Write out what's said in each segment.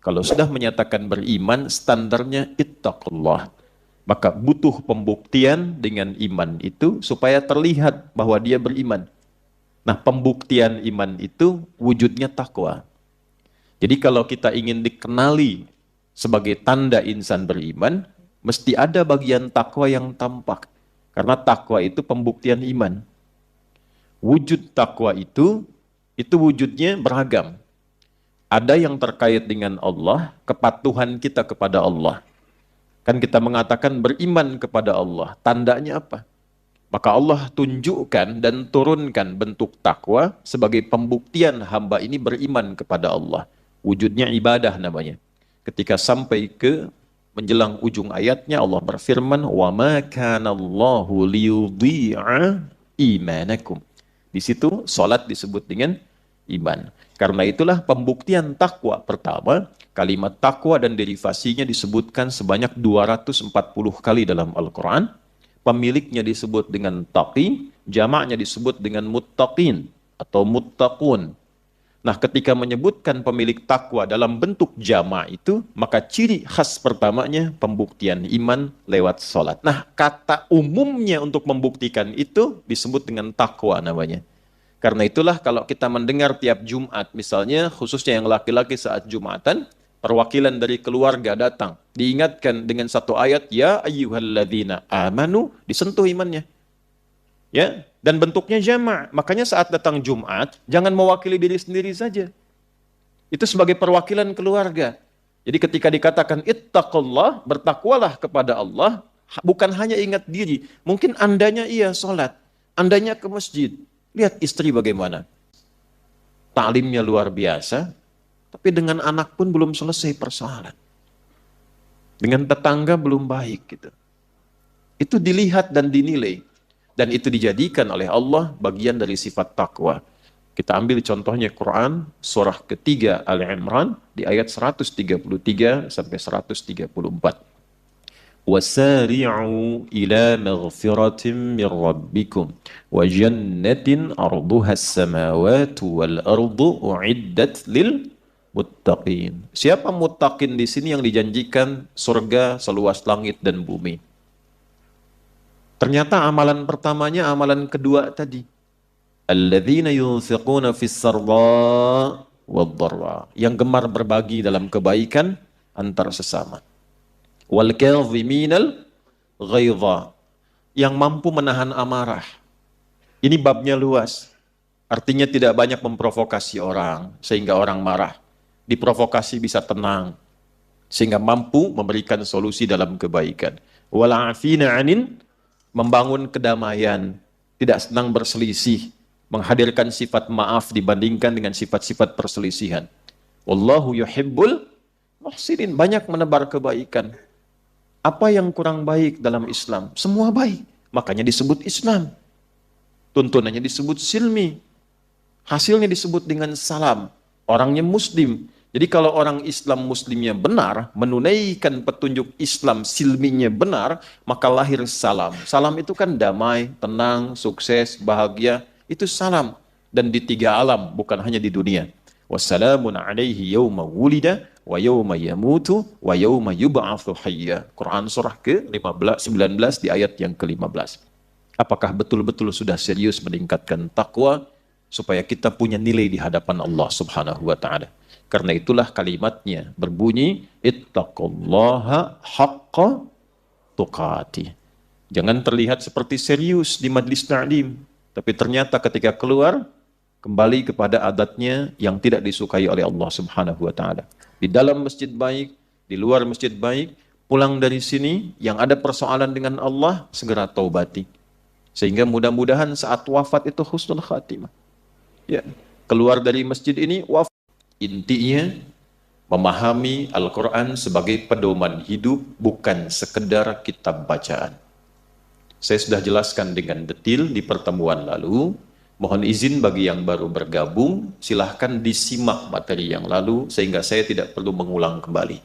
Kalau sudah menyatakan beriman, standarnya ittaqullah. Maka butuh pembuktian dengan iman itu supaya terlihat bahwa dia beriman. Nah, pembuktian iman itu wujudnya takwa. Jadi kalau kita ingin dikenali sebagai tanda insan beriman, mesti ada bagian takwa yang tampak. Karena takwa itu pembuktian iman. Wujud takwa itu wujudnya beragam. Ada yang terkait dengan Allah, kepatuhan kita kepada Allah. Kan kita mengatakan beriman kepada Allah. Tandanya apa? Maka Allah tunjukkan dan turunkan bentuk takwa sebagai pembuktian hamba ini beriman kepada Allah. Wujudnya ibadah namanya. Ketika sampai ke menjelang ujung ayatnya Allah berfirman, "Wa ma kana Allahu liyudhi'a imanakum." Di situ salat disebut dengan iman. Karena itulah pembuktian takwa pertama, kalimat takwa dan derivasinya disebutkan sebanyak 240 kali dalam Al-Quran. Pemiliknya disebut dengan taqi, jamaknya disebut dengan muttaqin atau muttaqun. Nah, ketika menyebutkan pemilik takwa dalam bentuk jamak itu, maka ciri khas pertamanya pembuktian iman lewat sholat. Nah, kata umumnya untuk membuktikan itu disebut dengan takwa namanya. Karena itulah kalau kita mendengar tiap Jumat, misalnya khususnya yang laki-laki saat Jumatan, perwakilan dari keluarga datang, diingatkan dengan satu ayat, ya ayyuhalladzina amanu, disentuh imannya. Ya, dan bentuknya jamak. Makanya saat datang Jumat, jangan mewakili diri sendiri saja. Itu sebagai perwakilan keluarga. Jadi ketika dikatakan ittaqullah, bertakwalah kepada Allah, bukan hanya ingat diri. Mungkin andanya iya sholat, andanya ke masjid. Lihat istri bagaimana. Taklimnya luar biasa, tapi dengan anak pun belum selesai persoalan. Dengan tetangga belum baik gitu. Itu dilihat dan dinilai. Dan itu dijadikan oleh Allah bagian dari sifat takwa. Kita ambil contohnya Quran, surah ketiga Al-Imran, di ayat 133 sampai 134. وَسَارِعُوا إِلَى مَغْفِرَةٍ مِّن رَّبِّكُمْ وَجَنَّةٍ أَرْضُهَا السَّمَاوَاتُ وَالْأَرْضُ أُعِدَّتْ لِلْمُتَّقِينَ. Siapa muttaqin di sini yang dijanjikan surga seluas langit dan bumi? Ternyata amalan pertamanya amalan kedua tadi. Alladzina yunfiquna fis sarra wad-dharra. Yang gemar berbagi dalam kebaikan antar sesama. Wal kadhiminal ghaidha. Yang mampu menahan amarah. Ini babnya luas. Artinya tidak banyak memprovokasi orang sehingga orang marah. Diprovokasi bisa tenang sehingga mampu memberikan solusi dalam kebaikan. Wal afina 'anin, membangun kedamaian, tidak senang berselisih, menghadirkan sifat maaf dibandingkan dengan sifat-sifat perselisihan. Wallahu yuhibbul muhsinin, banyak menebar kebaikan. Apa yang kurang baik dalam Islam? Semua baik, makanya disebut Islam. Tuntunannya disebut silmi. Hasilnya disebut dengan salam. Orangnya muslim. Jadi kalau orang Islam muslimnya benar, menunaikan petunjuk Islam silminya benar, maka lahir salam. Salam itu kan damai, tenang, sukses, bahagia. Itu salam. Dan di tiga alam, bukan hanya di dunia. Wassalamun alaihi yawma wulida, wa yawma yamutu, wa yawma yub'atsu hayya. Quran surah ke-19 di ayat yang ke-15. Apakah betul-betul sudah serius meningkatkan takwa supaya kita punya nilai di hadapan Allah Subhanahu wa taala? Karena itulah kalimatnya berbunyi ittaqullaha haqqa tuqatih. Jangan terlihat seperti serius di majlis ta'lim, tapi ternyata ketika keluar kembali kepada adatnya yang tidak disukai oleh Allah Subhanahu wa taala. Di dalam masjid baik, di luar masjid baik, pulang dari sini yang ada persoalan dengan Allah segera taubati. Sehingga mudah-mudahan saat wafat itu husnul khatimah. Ya, keluar dari masjid ini wafat. Intinya memahami Al-Quran sebagai pedoman hidup, bukan sekedar kitab bacaan. Saya sudah jelaskan dengan detail di pertemuan lalu. Mohon izin bagi yang baru bergabung, silahkan disimak materi yang lalu sehingga saya tidak perlu mengulang kembali.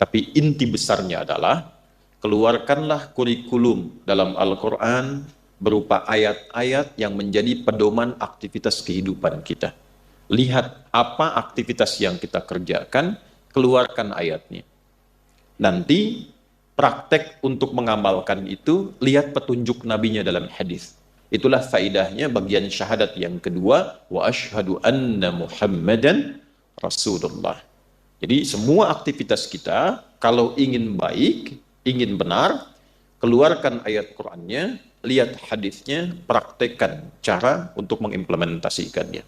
Tapi inti besarnya adalah keluarkanlah kurikulum dalam Al-Quran berupa ayat-ayat yang menjadi pedoman aktivitas kehidupan kita. Lihat apa aktivitas yang kita kerjakan, keluarkan ayatnya. Nanti praktek untuk mengamalkan itu, lihat petunjuk nabinya dalam hadis. Itulah faidahnya bagian syahadat yang kedua, wa asyhadu anna Muhammadan Rasulullah. Jadi semua aktivitas kita kalau ingin baik, ingin benar, keluarkan ayat Qur'annya, lihat hadisnya, praktekkan cara untuk mengimplementasikannya.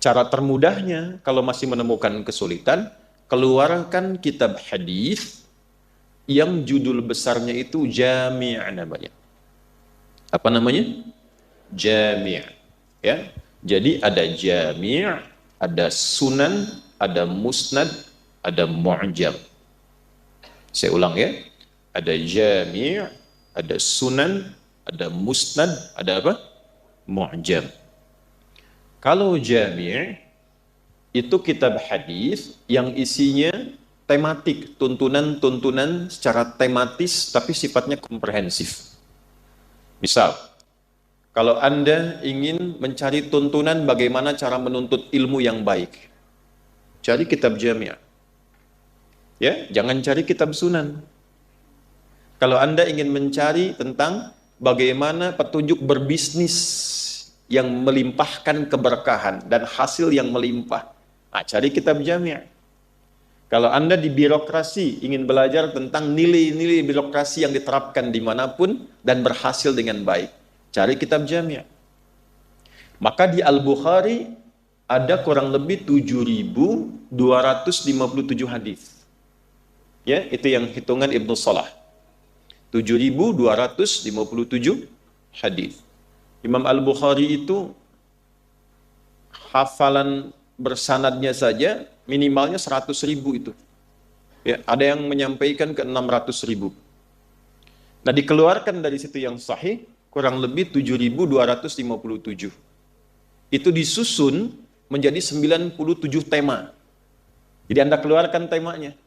Cara termudahnya kalau masih menemukan kesulitan, keluarkan kitab hadis yang judul besarnya itu Jami' namanya. Apa namanya? Jami'. Ya. Jadi ada Jami', ada Sunan, ada Musnad, ada Mu'jam. Saya ulang ya. Ada Jami', ada Sunan, ada Musnad, ada apa? Mu'jam. Kalau Jami' itu kitab hadis yang isinya tematik, tuntunan-tuntunan secara tematis tapi sifatnya komprehensif. Misal, kalau Anda ingin mencari tuntunan bagaimana cara menuntut ilmu yang baik, cari kitab Jami'. Ya, jangan cari kitab Sunan. Kalau Anda ingin mencari tentang bagaimana petunjuk berbisnis yang melimpahkan keberkahan dan hasil yang melimpah, cari kitab Jami'. Kalau Anda di birokrasi ingin belajar tentang nilai-nilai birokrasi yang diterapkan dimanapun dan berhasil dengan baik, cari kitab Jami'. Maka di Al-Bukhari ada kurang lebih 7.257 hadis. Ya, itu yang hitungan Ibnu Salah. 7.257 hadis. Imam Al-Bukhari itu hafalan bersanadnya saja minimalnya 100.000 itu. Ya, ada yang menyampaikan ke 600.000. Nah, dikeluarkan dari situ yang sahih kurang lebih 7.257. Itu disusun menjadi 97 tema. Jadi Anda keluarkan temanya.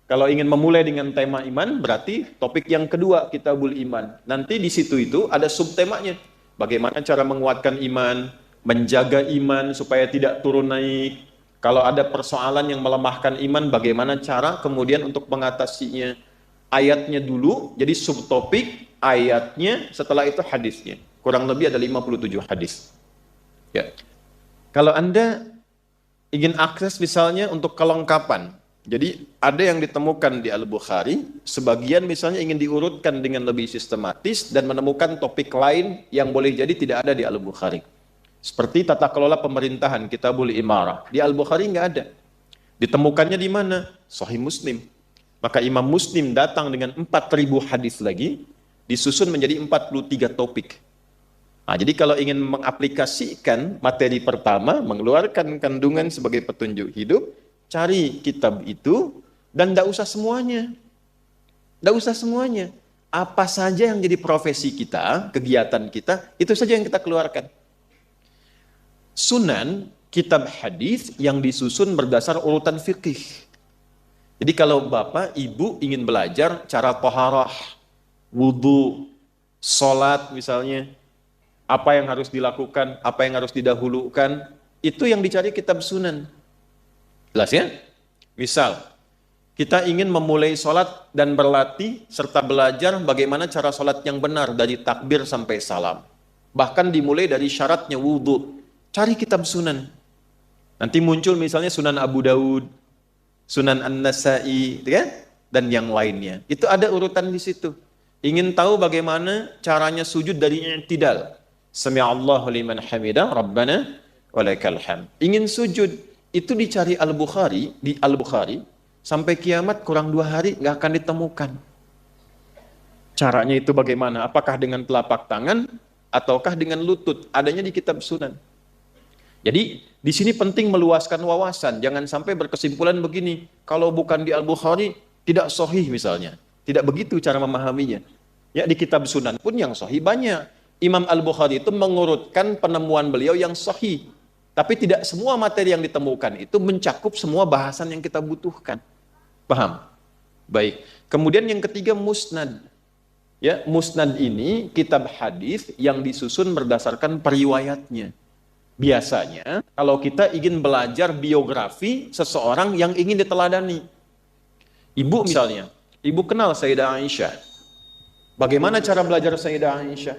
Kalau ingin memulai dengan tema iman, berarti topik yang kedua, Kitabul Iman. Nanti di situ itu ada subtemanya. Bagaimana cara menguatkan iman, menjaga iman supaya tidak turun naik. Kalau ada persoalan yang melemahkan iman, bagaimana cara kemudian untuk mengatasinya. Ayatnya dulu, jadi subtopik, ayatnya, setelah itu hadisnya. Kurang lebih ada 57 hadis. Ya. Kalau Anda ingin akses misalnya untuk kelengkapan, jadi ada yang ditemukan di Al-Bukhari, sebagian misalnya ingin diurutkan dengan lebih sistematis dan menemukan topik lain yang boleh jadi tidak ada di Al-Bukhari. Seperti tata kelola pemerintahan, Kitabul Imarah. Di Al-Bukhari nggak ada. Ditemukannya di mana? Sahih Muslim. Maka Imam Muslim datang dengan 4.000 hadis lagi, disusun menjadi 43 topik. Nah, jadi kalau ingin mengaplikasikan materi pertama, mengeluarkan kandungan sebagai petunjuk hidup, cari kitab itu dan tidak usah semuanya. Tidak usah semuanya. Apa saja yang jadi profesi kita, kegiatan kita, itu saja yang kita keluarkan. Sunan, kitab hadis yang disusun berdasar urutan fikih. Jadi kalau Bapak, Ibu ingin belajar cara taharah, wudu, sholat misalnya, apa yang harus dilakukan, apa yang harus didahulukan, itu yang dicari kitab Sunan. Jelas ya? Misal, kita ingin memulai sholat dan berlatih serta belajar bagaimana cara sholat yang benar dari takbir sampai salam. Bahkan dimulai dari syaratnya wudu. Cari kitab Sunan. Nanti muncul misalnya Sunan Abu Daud, Sunan An-Nasai, kan? Dan yang lainnya. Itu ada urutan di situ. Ingin tahu bagaimana caranya sujud dari i'tidal. Sami'allahu liman hamidah, Rabbana walakal hamd. Ingin sujud, itu dicari Al-Bukhari, di Al-Bukhari, sampai kiamat kurang 2 hari nggak akan ditemukan. Caranya itu bagaimana? Apakah dengan telapak tangan, ataukah dengan lutut? Adanya di kitab Sunan. Jadi, di sini penting meluaskan wawasan. Jangan sampai berkesimpulan begini, kalau bukan di Al-Bukhari, tidak sahih misalnya. Tidak begitu cara memahaminya. Ya, di kitab Sunan pun yang sahih banyak. Imam Al-Bukhari itu mengurutkan penemuan beliau yang sahih. Tapi tidak semua materi yang ditemukan itu mencakup semua bahasan yang kita butuhkan. Paham? Baik. Kemudian yang ketiga musnad. Ya, musnad ini kitab hadis yang disusun berdasarkan periwayatnya. Biasanya kalau kita ingin belajar biografi seseorang yang ingin diteladani. Ibu misalnya, ibu kenal Sayyidah Aisyah. Bagaimana cara belajar Sayyidah Aisyah?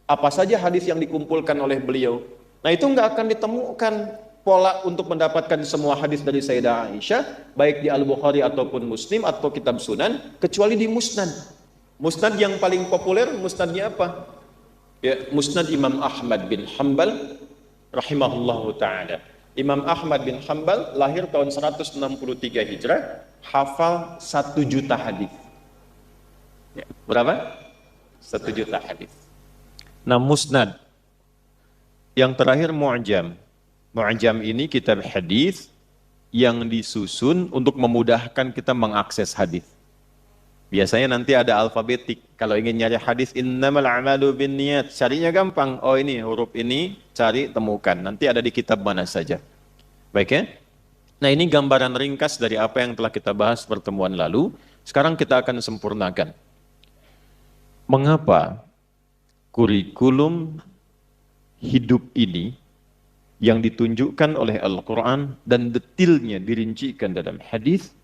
Apa saja hadis yang dikumpulkan oleh beliau? Nah, itu nggak akan ditemukan pola untuk mendapatkan semua hadis dari Sayyidah Aisyah, baik di Al-Bukhari ataupun Muslim atau kitab Sunan, kecuali di Musnad. Musnad yang paling populer, musnadnya apa? Ya, Musnad Imam Ahmad bin Hanbal rahimahullahu ta'ala. Imam Ahmad bin Hanbal lahir tahun 163 Hijrah, hafal 1 juta hadis. Ya, berapa? 1 juta hadis. Nah, Musnad. Yang terakhir Mu'jam. Mu'jam ini kitab hadis yang disusun untuk memudahkan kita mengakses hadis. Biasanya nanti ada alfabetik. Kalau ingin nyari hadis, innamal a'malu binniyat. Carinya gampang. Oh, ini huruf ini, cari, temukan. Nanti ada di kitab mana saja. Baik ya? Nah, ini gambaran ringkas dari apa yang telah kita bahas pertemuan lalu. Sekarang kita akan sempurnakan. Mengapa kurikulum hidup ini yang ditunjukkan oleh Al-Quran dan detailnya dirincikan dalam hadis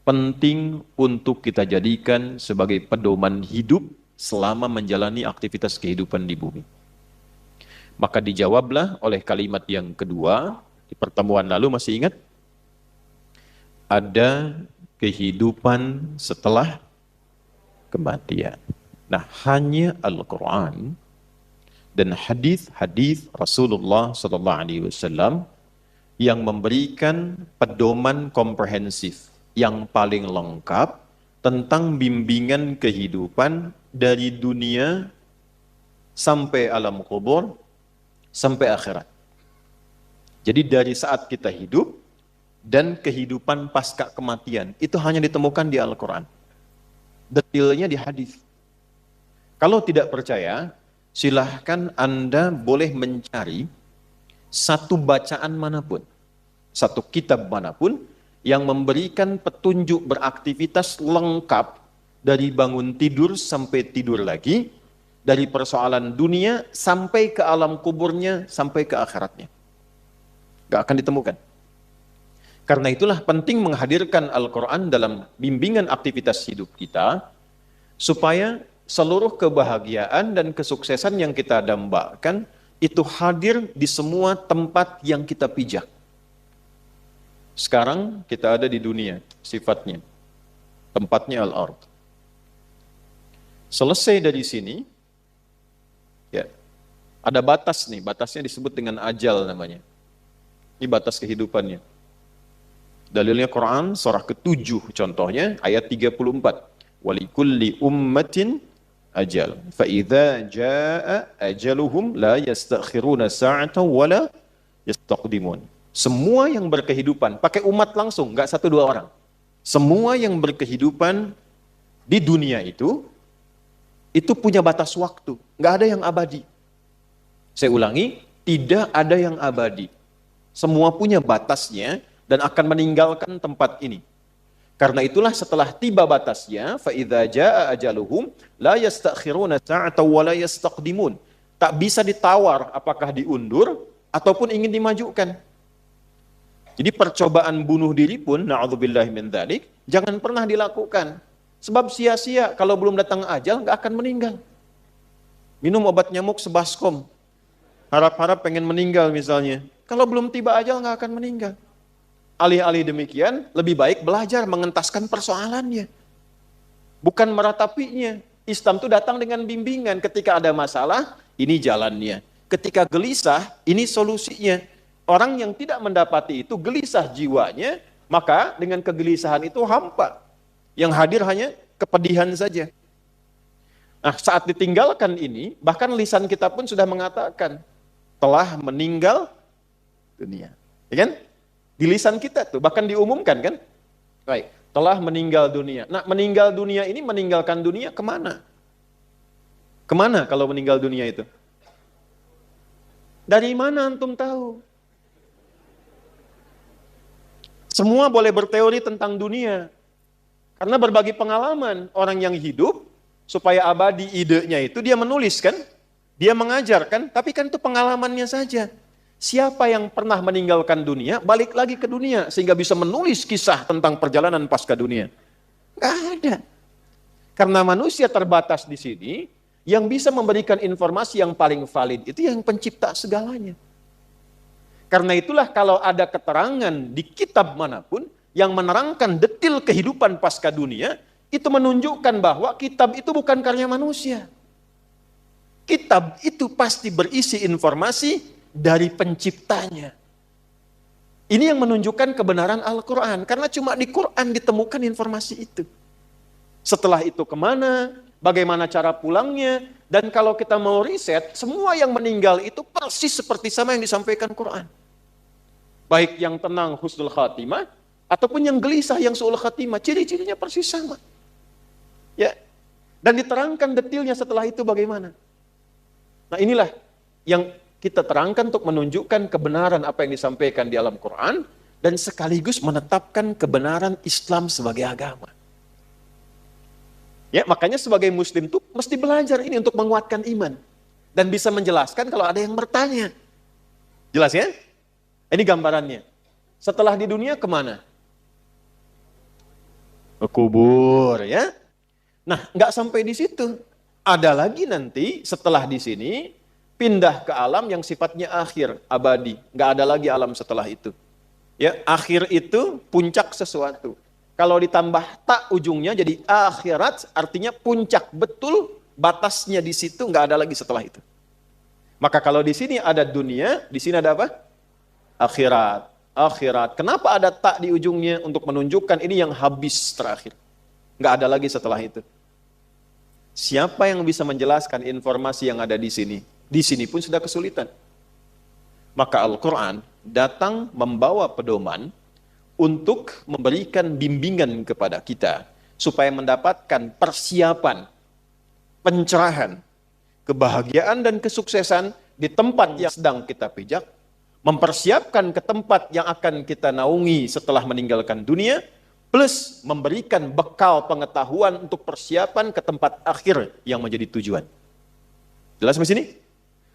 penting untuk kita jadikan sebagai pedoman hidup selama menjalani aktivitas kehidupan di bumi. Maka dijawablah oleh kalimat yang kedua di pertemuan lalu, masih ingat? Ada kehidupan setelah kematian. Nah, hanya Al-Quran dan hadis-hadis Rasulullah SAW yang memberikan pedoman komprehensif yang paling lengkap tentang bimbingan kehidupan dari dunia sampai alam kubur sampai akhirat. Jadi dari saat kita hidup dan kehidupan pasca kematian itu hanya ditemukan di Al-Quran. Detailnya di hadis. Kalau tidak percaya, silahkan Anda boleh mencari satu bacaan manapun, satu kitab manapun yang memberikan petunjuk beraktivitas lengkap dari bangun tidur sampai tidur lagi, dari persoalan dunia sampai ke alam kuburnya, sampai ke akhiratnya. Gak akan ditemukan. Karena itulah penting menghadirkan Al-Quran dalam bimbingan aktivitas hidup kita, supaya seluruh kebahagiaan dan kesuksesan yang kita dambakan itu hadir di semua tempat yang kita pijak. Sekarang kita ada di dunia, sifatnya. Tempatnya al-ard. Selesai dari sini, ya, ada batas nih, batasnya disebut dengan ajal namanya. Ini batas kehidupannya. Dalilnya Quran, surah ke-7 contohnya, ayat 34. Walikulli ummatin ajal. Fa'idha ja'a ajaluhum la yastakhiruna sa'atan wala yastaqdimun. Semua yang berkehidupan, pakai umat langsung, nggak 1-2 orang. Semua yang berkehidupan di dunia itu punya batas waktu. Nggak ada yang abadi. Saya ulangi, tidak ada yang abadi. Semua punya batasnya dan akan meninggalkan tempat ini. Karena itulah setelah tiba batasnya, فَإِذَا جَاءَ أَجَلُهُمْ لَا يَسْتَأْخِرُونَ سَاعَةً وَلَا يَسْتَقْدِمُونَ. Tak bisa ditawar apakah diundur ataupun ingin dimajukan. Jadi percobaan bunuh diri pun, na'udzubillahi min dzalik, jangan pernah dilakukan. Sebab sia-sia, kalau belum datang ajal, nggak akan meninggal. Minum obat nyamuk sebaskom, harap-harap pengen meninggal misalnya. Kalau belum tiba ajal, nggak akan meninggal. Alih-alih demikian, lebih baik belajar mengentaskan persoalannya. Bukan meratapinya. Islam itu datang dengan bimbingan. Ketika ada masalah, ini jalannya. Ketika gelisah, ini solusinya. Orang yang tidak mendapati itu, gelisah jiwanya, maka dengan kegelisahan itu hampa. Yang hadir hanya kepedihan saja. Nah, saat ditinggalkan ini, bahkan lisan kita pun sudah mengatakan, telah meninggal dunia. Ya kan? Di lisan kita tuh, bahkan diumumkan kan? Baik, telah meninggal dunia. Nah, meninggal dunia ini meninggalkan dunia kemana? Kemana kalau meninggal dunia itu? Dari mana antum tahu? Semua boleh berteori tentang dunia. Karena berbagi pengalaman, orang yang hidup, supaya abadi idenya itu, dia menulis kan? Dia mengajarkan, tapi kan itu pengalamannya saja. Siapa yang pernah meninggalkan dunia, balik lagi ke dunia, sehingga bisa menulis kisah tentang perjalanan pasca dunia? Nggak ada. Karena manusia terbatas di sini, yang bisa memberikan informasi yang paling valid itu yang pencipta segalanya. Karena itulah kalau ada keterangan di kitab manapun yang menerangkan detil kehidupan pasca dunia, itu menunjukkan bahwa kitab itu bukan karya manusia. Kitab itu pasti berisi informasi dari penciptanya. Ini yang menunjukkan kebenaran Al-Quran, karena cuma di Quran ditemukan informasi itu. Setelah itu kemana, bagaimana cara pulangnya, dan kalau kita mau riset, semua yang meninggal itu persis seperti sama yang disampaikan Quran. Baik yang tenang husnul khatimah, ataupun yang gelisah yang su'ul khatimah, ciri-cirinya persis sama. Ya, dan diterangkan detilnya setelah itu bagaimana. Nah inilah yang kita terangkan untuk menunjukkan kebenaran apa yang disampaikan di alam Quran, dan sekaligus menetapkan kebenaran Islam sebagai agama. Ya, makanya sebagai muslim tuh mesti belajar ini untuk menguatkan iman dan bisa menjelaskan kalau ada yang bertanya. Jelas ya? Ini gambarannya. Setelah di dunia kemana? Ke kubur ya. Nah, nggak sampai di situ. Ada lagi nanti setelah di sini pindah ke alam yang sifatnya akhir, abadi. Nggak ada lagi alam setelah itu. Ya, akhir itu puncak sesuatu. Kalau ditambah tak ujungnya jadi akhirat, artinya puncak betul, batasnya di situ, nggak ada lagi setelah itu. Maka kalau di sini ada dunia, di sini ada apa? Akhirat. Akhirat. Kenapa ada tak di ujungnya? Untuk menunjukkan ini yang habis terakhir. Nggak ada lagi setelah itu. Siapa yang bisa menjelaskan informasi yang ada di sini? Di sini pun sudah kesulitan. Maka Al-Quran datang membawa pedoman untuk memberikan bimbingan kepada kita supaya mendapatkan persiapan, pencerahan, kebahagiaan dan kesuksesan di tempat yang sedang kita pijak, mempersiapkan ke tempat yang akan kita naungi setelah meninggalkan dunia, plus memberikan bekal pengetahuan untuk persiapan ke tempat akhir yang menjadi tujuan. Jelas sampai sini?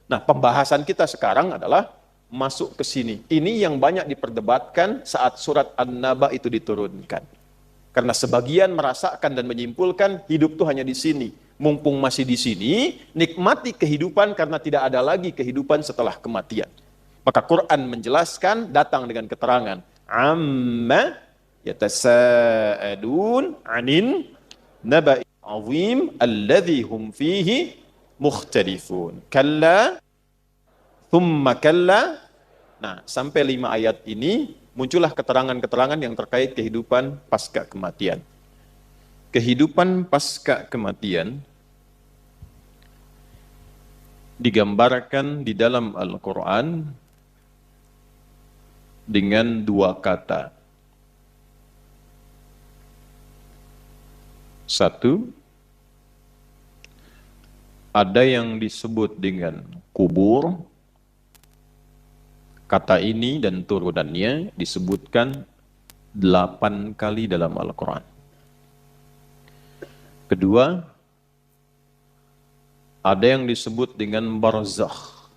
Nah, pembahasan kita sekarang adalah masuk ke sini. Ini yang banyak diperdebatkan saat surat An-Naba itu diturunkan. Karena sebagian merasakan dan menyimpulkan hidup itu hanya di sini. Mumpung masih di sini, nikmati kehidupan karena tidak ada lagi kehidupan setelah kematian. Maka Quran menjelaskan, datang dengan keterangan. Amma yatasa'adun anin naba'i azim alladhi hum fihi mukhtalifun. Kalla thumma kalla. Nah, sampai 5 ayat ini muncullah keterangan-keterangan yang terkait kehidupan pasca kematian. Kehidupan pasca kematian digambarkan di dalam Al-Quran dengan 2 kata. 1, ada yang disebut dengan kubur. Kata ini dan turunannya disebutkan 8 kali dalam Al-Quran. Kedua, ada yang disebut dengan barzakh.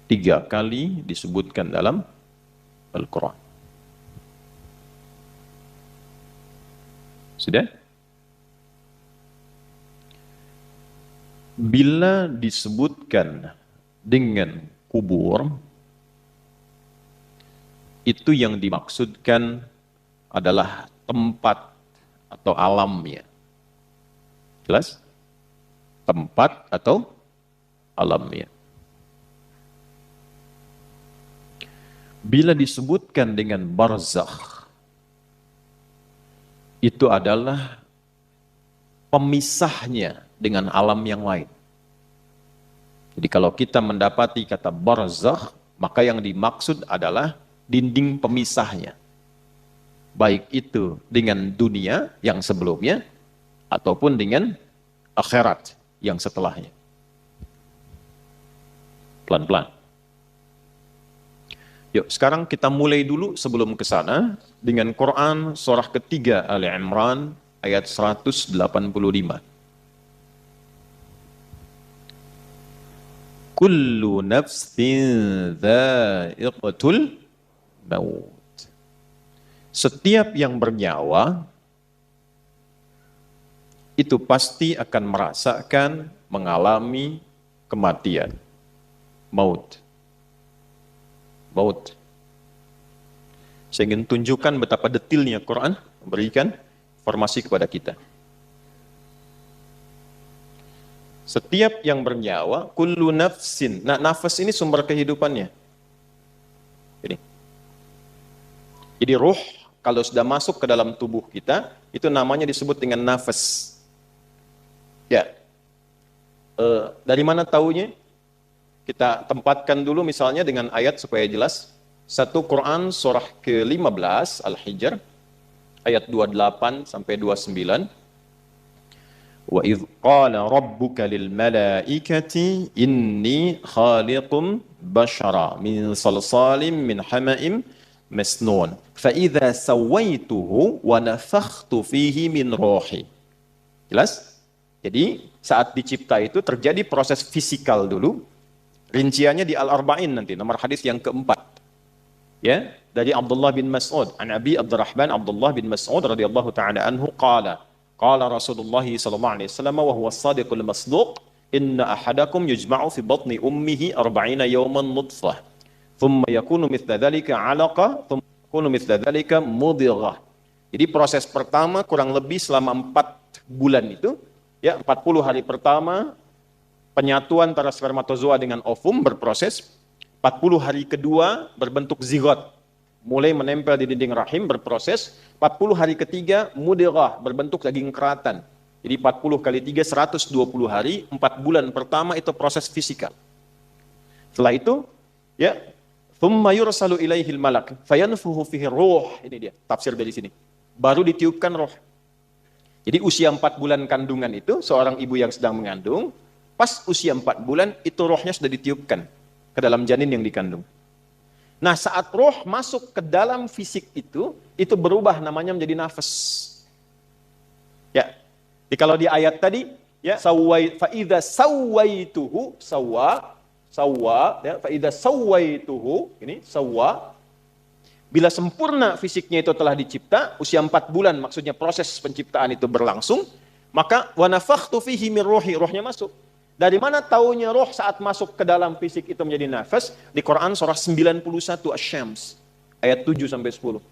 3 kali disebutkan dalam Al-Quran. Sudah? Bila disebutkan dengan kubur, itu yang dimaksudkan adalah tempat atau alamnya. Jelas? Tempat atau alamnya. Bila disebutkan dengan barzakh, itu adalah pemisahnya dengan alam yang lain. Jadi kalau kita mendapati kata barzakh, maka yang dimaksud adalah dinding pemisahnya. Baik itu dengan dunia yang sebelumnya, ataupun dengan akhirat yang setelahnya. Pelan-pelan. Yuk, sekarang kita mulai dulu sebelum ke sana dengan Quran surah ketiga Ali Imran ayat 185. Kullu nafsin dha'iqatul maut. Setiap yang bernyawa itu pasti akan merasakan, mengalami kematian. Maut. Maut. Saya ingin tunjukkan betapa detilnya Quran memberikan informasi kepada kita. Setiap yang bernyawa, kullu nafsin. Nah, nafas ini sumber kehidupannya. Jadi ruh kalau sudah masuk ke dalam tubuh kita, itu namanya disebut dengan nafas. Ya. Dari mana taunya? Kita tempatkan dulu misalnya dengan ayat supaya jelas. 1 Quran surah ke-15 Al-Hijr ayat 28 sampai 29. Wa idh qala rabbuka lil malaikati inni khaliqum bashara min salsalim min hama'im masnun fa idza sawaituhu wa nafakhtu fihi min ruhi. Jelas? Jadi saat dicipta itu terjadi proses fisikal dulu. Rinciannya di Al-Arba'in nanti nomor hadis yang keempat. Ya, dari Abdullah bin Mas'ud, an Abi Abdurrahman Abdullah bin Mas'ud radhiyallahu taala anhu qala qala Rasulullah sallallahu alaihi wasallam wa huwa as-sadiqul masduq inna ahadakum yujma'u fi batni ummihi 40 yawman nutfah thumma yakunu mithla dhalika 'alaqa thumma yakunu mithla dhalika mudghah. Jadi proses pertama kurang lebih selama 4 bulan itu, ya 40 hari pertama penyatuan antara spermatozoa dengan ovum berproses, 40 hari kedua berbentuk zigot, mulai menempel di dinding rahim berproses, 40 hari ketiga mudghah berbentuk daging keratan. Jadi 40 kali 3 120 hari, 4 bulan pertama itu proses fisikal. Setelah itu, ya, thumma yursalu ilaihil malak fayanfuhu fihi ruh. Ini dia tafsir dari sini. Baru ditiupkan roh. Jadi usia 4 bulan kandungan itu, seorang ibu yang sedang mengandung, pas usia 4 bulan itu rohnya sudah ditiupkan ke dalam janin yang dikandung. Nah, saat roh masuk ke dalam fisik itu berubah namanya menjadi nafas. Ya. Jadi kalau di ayat tadi, ya, fa idza sawaituhu ya, fa idza sawaituhu, ini sawwa. Bila sempurna fisiknya itu telah dicipta, usia 4 bulan maksudnya proses penciptaan itu berlangsung, maka wa nafakhtu fihi min ruhi, rohnya masuk. Dari mana taunya roh saat masuk ke dalam fisik itu menjadi nafas? Di Quran surah 91 Asy-Syams ayat 7 sampai 10.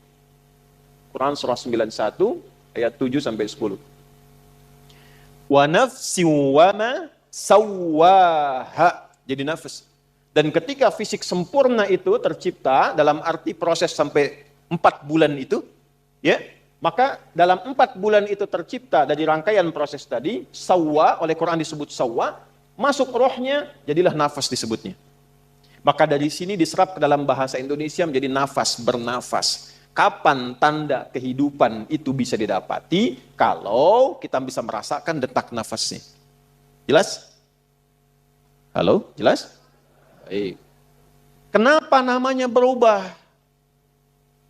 Quran surah 91 ayat 7 sampai 10. Wa nafsi wa ma sawwaha, jadi nafas. Dan ketika fisik sempurna itu tercipta dalam arti proses sampai 4 bulan itu, ya, maka dalam 4 bulan itu tercipta dari rangkaian proses tadi, sawwa, oleh Quran disebut sawwa, masuk rohnya, jadilah nafas disebutnya. Maka dari sini diserap ke dalam bahasa Indonesia menjadi nafas, bernafas. Kapan tanda kehidupan itu bisa didapati? Kalau kita bisa merasakan detak nafasnya. Jelas? Halo? Jelas? Baik. Kenapa namanya berubah?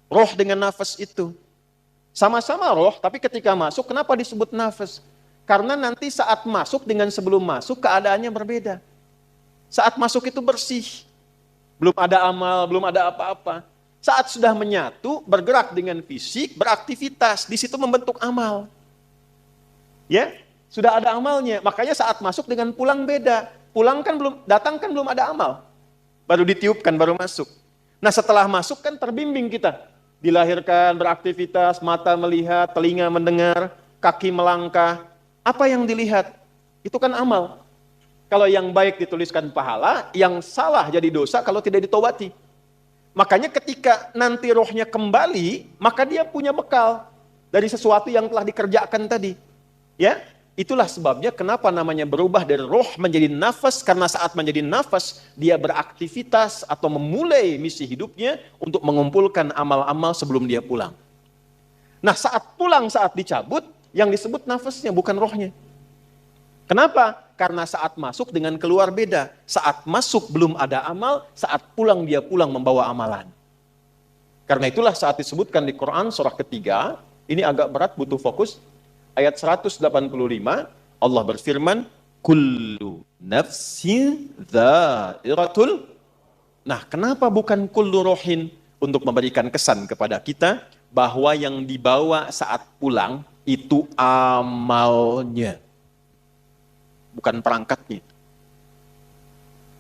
Roh dengan nafas itu. Sama-sama roh, tapi ketika masuk, kenapa disebut nafas? Karena nanti saat masuk dengan sebelum masuk, keadaannya berbeda. Saat masuk itu bersih. Belum ada amal, belum ada apa-apa. Saat sudah menyatu, bergerak dengan fisik, beraktivitas, di situ membentuk amal. Ya, sudah ada amalnya. Makanya saat masuk dengan pulang beda. Pulang kan belum, datang kan belum ada amal. Baru ditiupkan, baru masuk. Nah, setelah masuk kan terbimbing kita. Dilahirkan, beraktivitas, mata melihat, telinga mendengar, kaki melangkah. Apa yang dilihat? Itu kan amal. Kalau yang baik dituliskan pahala, yang salah jadi dosa kalau tidak ditobati. Makanya ketika nanti rohnya kembali, maka dia punya bekal dari sesuatu yang telah dikerjakan tadi. Ya, itulah sebabnya kenapa namanya berubah dari roh menjadi nafas, karena saat menjadi nafas, dia beraktivitas atau memulai misi hidupnya untuk mengumpulkan amal-amal sebelum dia pulang. Nah, saat pulang, saat dicabut, yang disebut nafasnya bukan rohnya. Kenapa? Karena saat masuk dengan keluar beda. Saat masuk belum ada amal, saat pulang dia pulang membawa amalan. Karena itulah saat disebutkan di Quran surah ketiga, ini agak berat butuh fokus. Ayat 185, Allah berfirman, kullu nafsin dha'iqatul. Nah, kenapa bukan kullu rohin? Untuk memberikan kesan kepada kita bahwa yang dibawa saat pulang itu amalnya, bukan perangkatnya.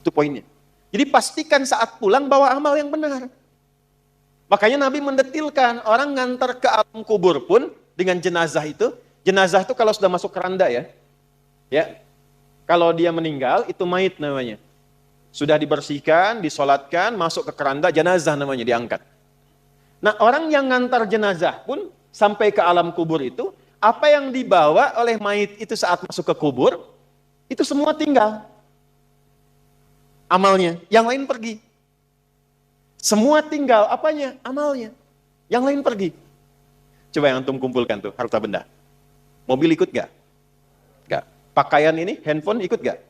Itu poinnya. Jadi pastikan saat pulang bawa amal yang benar. Makanya Nabi mendetilkan, orang ngantar ke alam kubur pun dengan jenazah itu kalau sudah masuk keranda ya, kalau dia meninggal itu mayit namanya. Sudah dibersihkan, disolatkan, masuk ke keranda, jenazah namanya, diangkat. Nah, orang yang ngantar jenazah pun sampai ke alam kubur itu, apa yang dibawa oleh mayit itu saat masuk ke kubur, itu semua tinggal. Amalnya, yang lain pergi. Semua tinggal, apanya? Amalnya. Yang lain pergi. Coba yang antum kumpulkan tuh, harta benda. Mobil ikut gak? Gak. Pakaian ini, handphone ikut gak?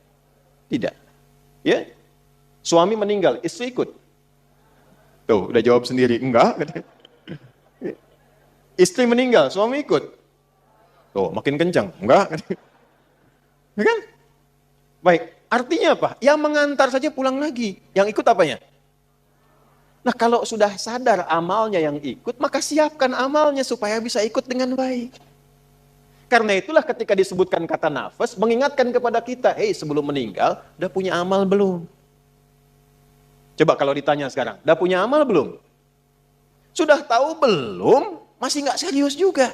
Tidak. Ya? Suami meninggal, istri ikut. Tuh, udah jawab sendiri. Enggak. Istri meninggal, suami ikut. Tuh, makin kencang. Enggak. Ya kan? Baik, artinya apa? Yang mengantar saja pulang lagi. Yang ikut apanya? Nah, kalau sudah sadar amalnya yang ikut, maka siapkan amalnya supaya bisa ikut dengan baik. Karena itulah ketika disebutkan kata nafas, mengingatkan kepada kita, sebelum meninggal, udah punya amal belum? Coba kalau ditanya sekarang, udah punya amal belum? Sudah tahu belum? Masih nggak serius juga.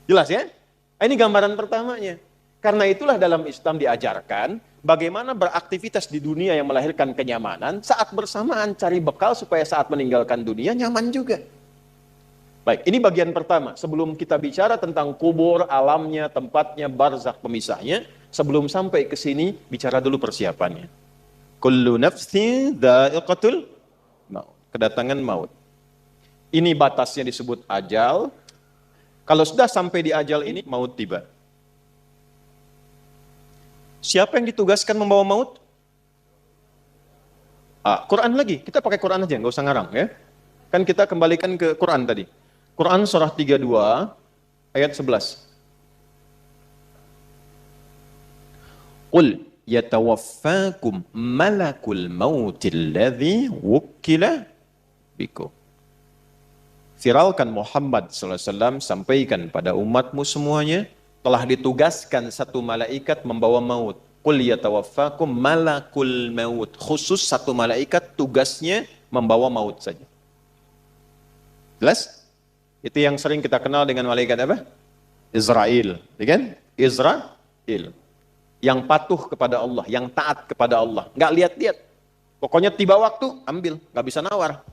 Jelas ya? Ini gambaran pertamanya. Karena itulah dalam Islam diajarkan bagaimana beraktivitas di dunia yang melahirkan kenyamanan, saat bersamaan cari bekal supaya saat meninggalkan dunia nyaman juga. Baik, ini bagian pertama. Sebelum kita bicara tentang kubur, alamnya, tempatnya, barzakh pemisahnya, sebelum sampai ke sini, bicara dulu persiapannya. Kullu nafsin dha'iqatul maut. Kedatangan maut. Ini batasnya disebut ajal. Kalau sudah sampai di ajal ini, maut tiba. Siapa yang ditugaskan membawa maut? Quran lagi. Kita pakai Quran aja, nggak usah ngarang ya. Kan kita kembalikan ke Quran tadi. Quran surah 32 ayat 11. Qul yatawaffakum malakul mautil ladzi wukkila bikum. Viralkan Muhammad SAW, sampaikan pada umatmu semuanya, telah ditugaskan satu malaikat membawa maut. Qul yatawaffakum malakul maut. Khusus satu malaikat tugasnya membawa maut saja. Jelas? Itu yang sering kita kenal dengan malaikat apa? Israel. Ya kan? Israel. Yang patuh kepada Allah, yang taat kepada Allah. Nggak lihat-lihat. Pokoknya tiba waktu, ambil. Nggak bisa nawar.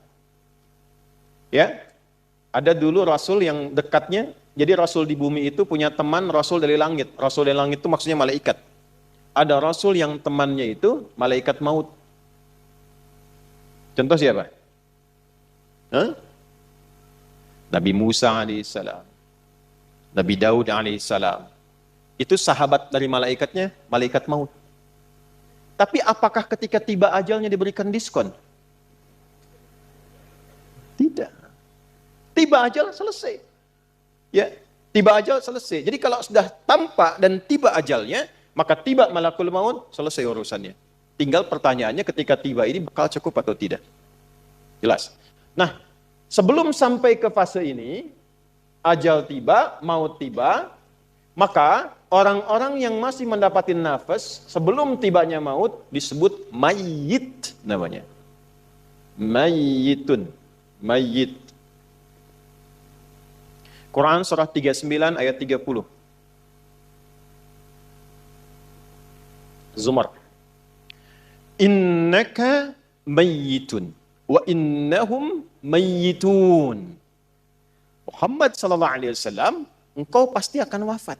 Ya, ada dulu Rasul yang dekatnya, jadi Rasul di bumi itu punya teman Rasul dari langit. Rasul dari langit itu maksudnya malaikat. Ada Rasul yang temannya itu malaikat maut. Contoh siapa? Nabi Musa alaihissalam. Nabi Daud alaihissalam. Itu sahabat dari malaikatnya, malaikat maut. Tapi apakah ketika tiba ajalnya diberikan diskon? Tidak. Tiba ajal selesai. Ya, tiba ajal selesai. Jadi kalau sudah tampak dan tiba ajalnya, maka tiba malakul maut, selesai urusannya. Tinggal pertanyaannya ketika tiba ini bakal cukup atau tidak. Jelas. Nah, sebelum sampai ke fase ini, ajal tiba, maut tiba, maka orang-orang yang masih mendapati nafas sebelum tibanya maut disebut mayyit namanya. Mayyitun. Mayyit. Quran surah 39 ayat 30. Zumar. Innaka mayyitun wa innahum mayyitun. Muhammad sallallahu alaihi wasallam, engkau pasti akan wafat.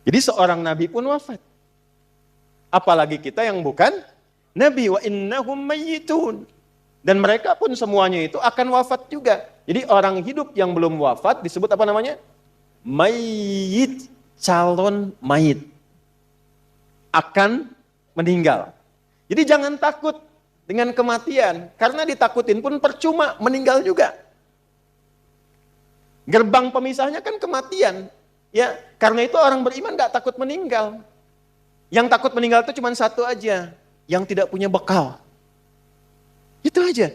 Jadi seorang nabi pun wafat. Apalagi kita yang bukan nabi, wa innahum mayyitun. Dan mereka pun semuanya itu akan wafat juga. Jadi orang hidup yang belum wafat disebut apa namanya? Mayyit, calon mayit. Akan meninggal. Jadi jangan takut dengan kematian. Karena ditakutin pun percuma, meninggal juga. Gerbang pemisahnya kan kematian. Ya, karena itu orang beriman nggak takut meninggal. Yang takut meninggal itu cuma satu aja, yang tidak punya bekal. Itu aja.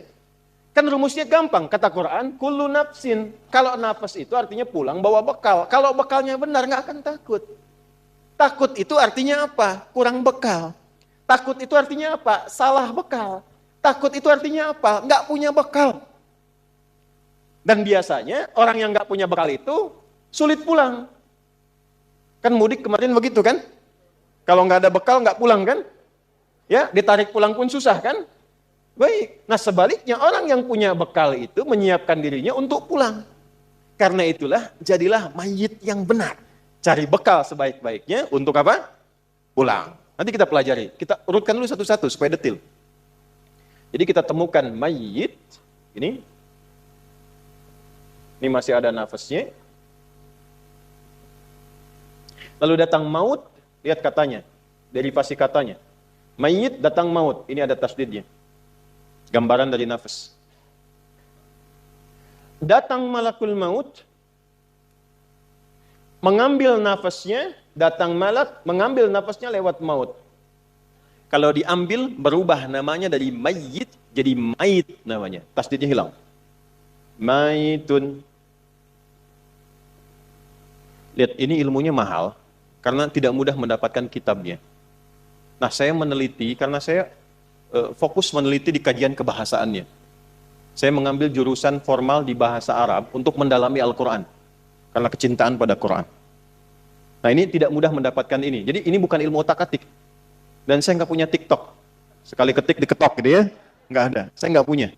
Kan rumusnya gampang, kata Quran, kullu nafsin. Kalau nafas itu artinya pulang bawa bekal. Kalau bekalnya benar nggak akan takut. Takut itu artinya apa? Kurang bekal. Takut itu artinya apa? Salah bekal. Takut itu artinya apa? Nggak punya bekal. Dan biasanya orang yang nggak punya bekal itu sulit pulang. Kan mudik kemarin begitu kan? Kalau nggak ada bekal nggak pulang kan? Ya, ditarik pulang pun susah kan? Baik. Nah sebaliknya orang yang punya bekal itu menyiapkan dirinya untuk pulang. Karena itulah jadilah mayit yang benar. Cari bekal sebaik-baiknya untuk apa? Pulang. Nanti kita pelajari. Kita urutkan dulu satu-satu supaya detil. Jadi kita temukan mayit. Ini masih ada nafasnya. Lalu datang maut. Lihat katanya. Derivasi katanya. Mayit datang maut. Ini ada tasdidnya. Gambaran dari nafas. Datang malakul maut, mengambil nafasnya, datang malak, mengambil nafasnya lewat maut. Kalau diambil, berubah namanya dari mayit, jadi mayit namanya. Tasdidnya hilang. Mayitun. Lihat, ini ilmunya mahal, karena tidak mudah mendapatkan kitabnya. Nah, saya meneliti, karena saya fokus meneliti di kajian kebahasaannya. Saya mengambil jurusan formal di bahasa Arab untuk mendalami Al-Quran. Karena kecintaan pada Quran. Nah ini tidak mudah mendapatkan ini. Jadi ini bukan ilmu otak-atik. Dan saya nggak punya TikTok. Sekali ketik diketok gitu ya. Nggak ada. Saya nggak punya.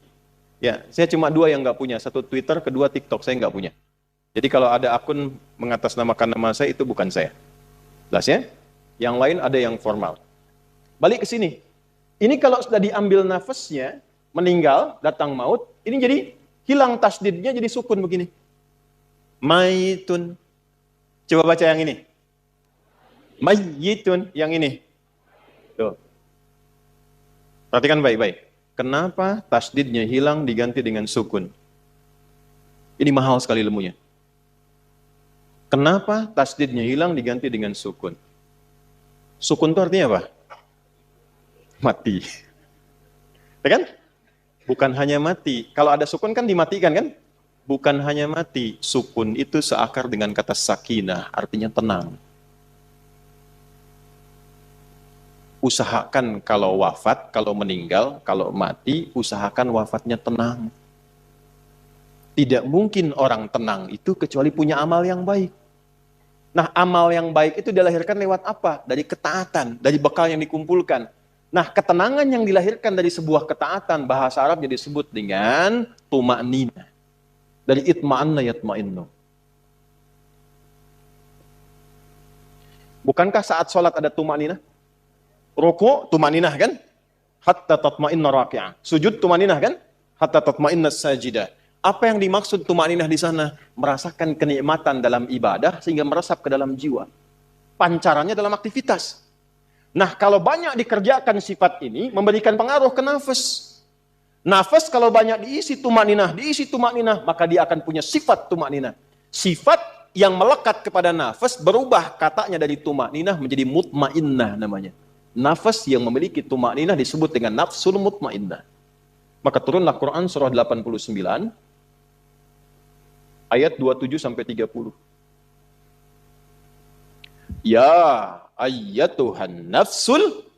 Ya, saya cuma dua yang nggak punya. Satu Twitter, kedua TikTok. Saya nggak punya. Jadi kalau ada akun mengatasnamakan nama saya, itu bukan saya. Jelas ya? Yang lain ada yang formal. Balik ke sini. Ini kalau sudah diambil nafasnya, meninggal, datang maut, ini jadi hilang tasdidnya, jadi sukun begini. Maitun. Coba baca yang ini. Mayyitun, yang ini. Tuh. Perhatikan baik-baik. Kenapa tasdidnya hilang diganti dengan sukun? Ini mahal sekali ilmunya. Kenapa tasdidnya hilang diganti dengan sukun? Sukun itu artinya apa? Mati. Ya kan? Bukan hanya mati. Kalau ada sukun kan dimatikan kan? Bukan hanya mati. Sukun itu seakar dengan kata sakinah, artinya tenang. Usahakan kalau wafat, kalau meninggal, kalau mati, usahakan wafatnya tenang. Tidak mungkin orang tenang itu kecuali punya amal yang baik. Nah, amal yang baik itu dilahirkan lewat apa? Dari ketaatan, dari bekal yang dikumpulkan. Nah, ketenangan yang dilahirkan dari sebuah ketaatan, bahasa Arabnya disebut dengan tuma'nina. Dari itma'anna yatma'innu. Bukankah saat sholat ada tuma'nina? Ruku' tuma'ninah kan? Hatta tatma'inna raki'ah. Sujud tuma'ninah kan? Hatta tatma'inna sajidah. Apa yang dimaksud tuma'ninah di sana? Merasakan kenikmatan dalam ibadah sehingga meresap ke dalam jiwa. Pancarannya dalam aktivitas. Nah, kalau banyak dikerjakan sifat ini, memberikan pengaruh ke nafas. Nafas kalau banyak diisi tumakninah, maka dia akan punya sifat tumakninah. Sifat yang melekat kepada nafas berubah katanya dari tumakninah menjadi mutmainnah namanya. Nafas yang memiliki tumakninah disebut dengan nafsul mutmainnah. Maka turunlah Quran surah 89 ayat 27 sampai 30. Ya ayyatuhan nafsul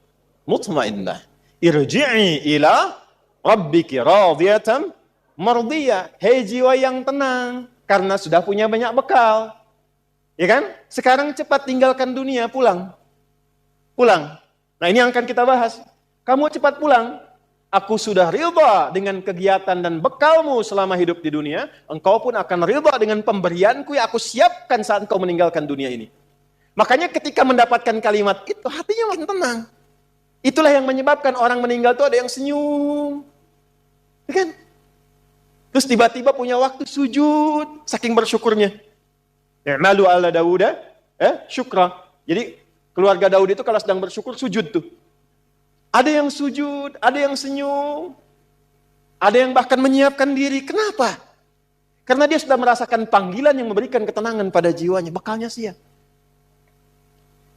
mutmainnah irji'i ila rabbiki radiyatan mardiyah. Hei jiwa yang tenang karena sudah punya banyak bekal. Ya kan? Sekarang cepat tinggalkan dunia, pulang. Pulang. Nah, ini yang akan kita bahas. Kamu cepat pulang. Aku sudah ridha dengan kegiatan dan bekalmu selama hidup di dunia. Engkau pun akan ridha dengan pemberianku yang aku siapkan saat engkau meninggalkan dunia ini. Makanya ketika mendapatkan kalimat itu, hatinya makin tenang. Itulah yang menyebabkan orang meninggal itu ada yang senyum. Ya kan? Terus tiba-tiba punya waktu sujud, saking bersyukurnya. Malu ala Dawuda, syukra. Jadi keluarga Daud itu kalau sedang bersyukur, sujud tuh. Ada yang sujud, ada yang senyum. Ada yang bahkan menyiapkan diri. Kenapa? Karena dia sudah merasakan panggilan yang memberikan ketenangan pada jiwanya. Bekalnya siap.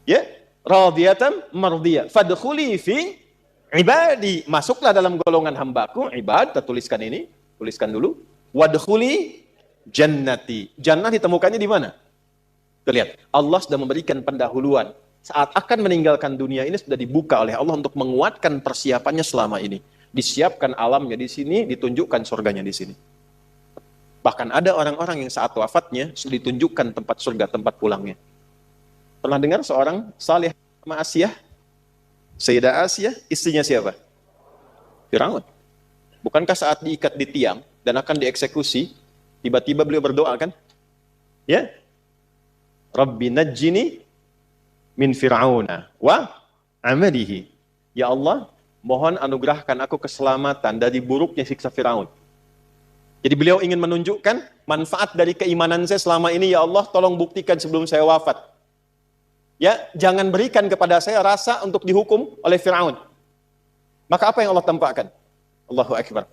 Ya, radiyatan mardiyah. Fadkhuli fi ibadi. Masuklah dalam golongan hambaku. Ibad, kita tuliskan ini. Tuliskan dulu. Wadkhuli jannati. Jannah ditemukannya di mana? Kita lihat. Allah sudah memberikan pendahuluan. Saat akan meninggalkan dunia ini sudah dibuka oleh Allah untuk menguatkan persiapannya selama ini. Disiapkan alamnya di sini, ditunjukkan surganya di sini. Bahkan ada orang-orang yang saat wafatnya sudah ditunjukkan tempat surga, tempat pulangnya. Pernah dengar seorang salih sama Asiyah? Sayyidah Asiyah, istrinya siapa? Firaun. Bukankah saat diikat di tiang dan akan dieksekusi, tiba-tiba beliau berdoa kan? Ya? Rabbi najjini min fir'auna wa amalihi. Ya Allah, mohon anugerahkan aku keselamatan dari buruknya siksa Firaun. Jadi beliau ingin menunjukkan manfaat dari keimanan saya selama ini, ya Allah, tolong buktikan sebelum saya wafat. Ya, jangan berikan kepada saya rasa untuk dihukum oleh Firaun. Maka apa yang Allah tampakkan? Allahu Akbar.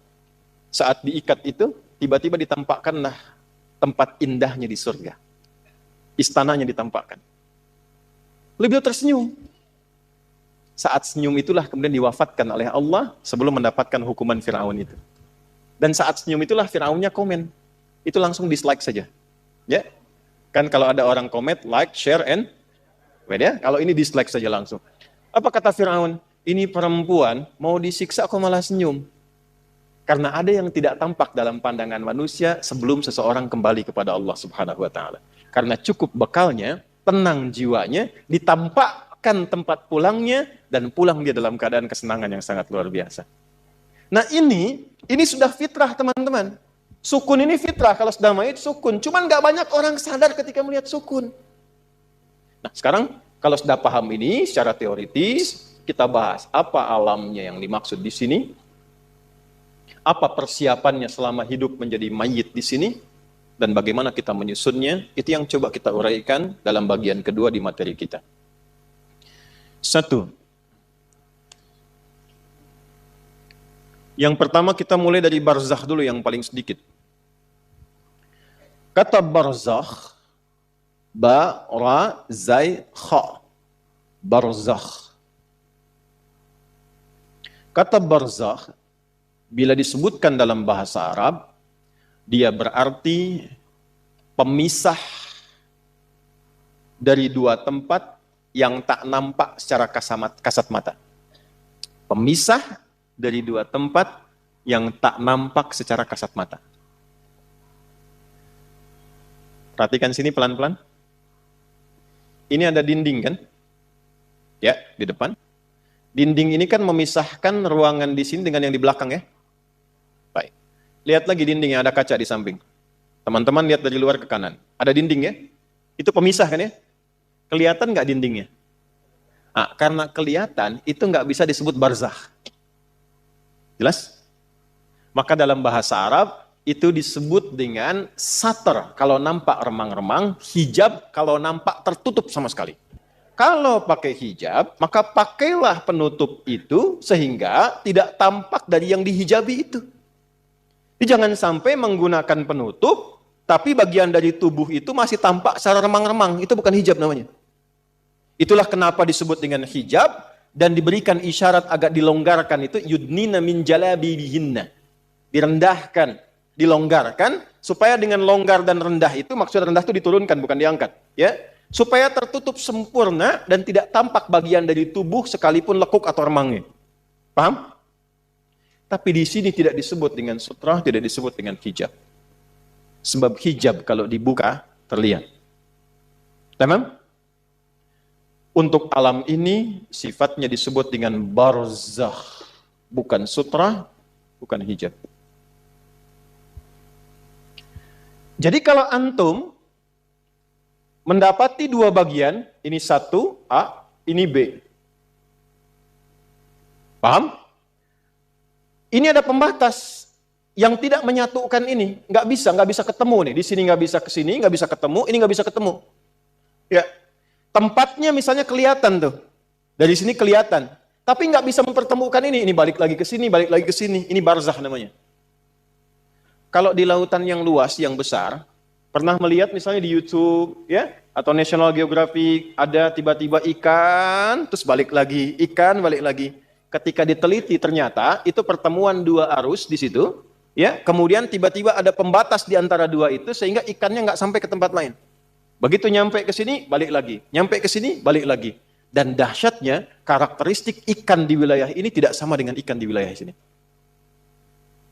Saat diikat itu, tiba-tiba ditampakkanlah tempat indahnya di surga. Istananya ditampakkan. Lalu beliau tersenyum. Saat senyum itulah kemudian diwafatkan oleh Allah sebelum mendapatkan hukuman Firaun itu. Dan saat senyum itulah Firaunnya komen. Itu langsung dislike saja. Ya. Kan kalau ada orang komen, like, share, and ya. Kalau ini dislike saja langsung. Apa kata Firaun? Ini perempuan mau disiksa kok malah senyum. Karena ada yang tidak tampak dalam pandangan manusia sebelum seseorang kembali kepada Allah Subhanahu wa taala. Karena cukup bekalnya, tenang jiwanya, ditampakkan tempat pulangnya, dan pulang dia dalam keadaan kesenangan yang sangat luar biasa. Nah ini sudah fitrah teman-teman. Sukun ini fitrah, kalau sudah mayit sukun. Cuman gak banyak orang sadar ketika melihat sukun. Nah sekarang kalau sudah paham ini secara teoritis, kita bahas apa alamnya yang dimaksud di sini, apa persiapannya selama hidup menjadi mayit di sini, dan bagaimana kita menyusunnya, itu yang coba kita uraikan dalam bagian kedua di materi kita. 1. Yang pertama kita mulai dari barzakh dulu yang paling sedikit. Kata barzakh, ba, ra, zai, kha. Barzakh. Kata barzakh, bila disebutkan dalam bahasa Arab, dia berarti pemisah dari dua tempat yang tak nampak secara kasat mata. Pemisah dari dua tempat yang tak nampak secara kasat mata. Perhatikan sini pelan-pelan. Ini ada dinding kan? Ya, di depan. Dinding ini kan memisahkan ruangan di sini dengan yang di belakang ya. Baik. Lihat lagi dindingnya, ada kaca di samping. Teman-teman lihat dari luar ke kanan. Ada dinding ya? Itu pemisah kan ya? Kelihatan nggak dindingnya? Nah, karena kelihatan, itu nggak bisa disebut barzakh. Jelas? Maka dalam bahasa Arab, itu disebut dengan satar kalau nampak remang-remang, hijab kalau nampak tertutup sama sekali. Kalau pakai hijab, maka pakailah penutup itu sehingga tidak tampak dari yang dihijabi itu. Jadi jangan sampai menggunakan penutup, tapi bagian dari tubuh itu masih tampak secara remang-remang. Itu bukan hijab namanya. Itulah kenapa disebut dengan hijab dan diberikan isyarat agak dilonggarkan itu yudnina min jalabibihinna. Direndahkan, dilonggarkan supaya dengan longgar dan rendah itu maksud rendah itu diturunkan bukan diangkat, ya. Supaya tertutup sempurna dan tidak tampak bagian dari tubuh sekalipun lekuk atau remangnya. Paham? Tapi di sini tidak disebut dengan sutra, tidak disebut dengan hijab. Sebab hijab kalau dibuka terlihat. Tamam? Untuk alam ini sifatnya disebut dengan barzakh, bukan sutra, bukan hijab. Jadi kalau antum mendapati dua bagian, ini satu A, ini B. Paham? Ini ada pembatas yang tidak menyatukan ini, nggak bisa ketemu nih. Di sini nggak bisa ke sini, nggak bisa ketemu, ini nggak bisa ketemu. Ya, tempatnya misalnya kelihatan tuh, dari sini kelihatan, tapi nggak bisa mempertemukan ini balik lagi ke sini, balik lagi ke sini. Ini barzakh namanya. kalau di lautan yang luas, yang besar, pernah melihat misalnya di YouTube, ya, atau National Geographic, ada tiba-tiba ikan, terus balik lagi, ikan, balik lagi. Ketika diteliti ternyata itu pertemuan dua arus di situ, ya, kemudian tiba-tiba ada pembatas di antara dua itu sehingga ikannya nggak sampai ke tempat lain. Begitu nyampe ke sini, balik lagi. Nyampe ke sini, balik lagi. Dan dahsyatnya, karakteristik ikan di wilayah ini tidak sama dengan ikan di wilayah sini.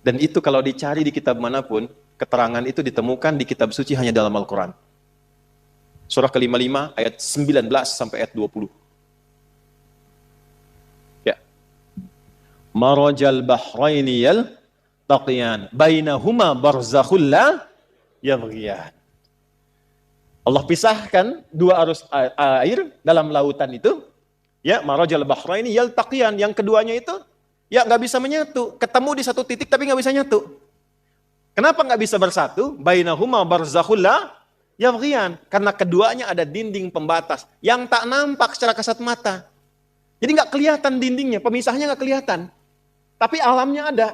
Dan itu kalau dicari di kitab manapun, keterangan itu ditemukan di kitab suci hanya dalam Al-Quran. Surah ke-55 ayat 19 sampai ayat 20. Ya. Marajal bahraini yaltaqiyan bainahuma barzakhul la yabghiyan. Allah pisahkan dua arus air dalam lautan itu. Ya, marajal bahraini yaltaqiyan, yang keduanya itu ya nggak bisa menyatu, ketemu di satu titik tapi nggak bisa nyatu. Kenapa nggak bisa bersatu? Bainahuma barzakhul la yabghiyan, karena keduanya ada dinding pembatas yang tak nampak secara kasat mata. Jadi nggak kelihatan dindingnya, pemisahnya nggak kelihatan, tapi alamnya ada.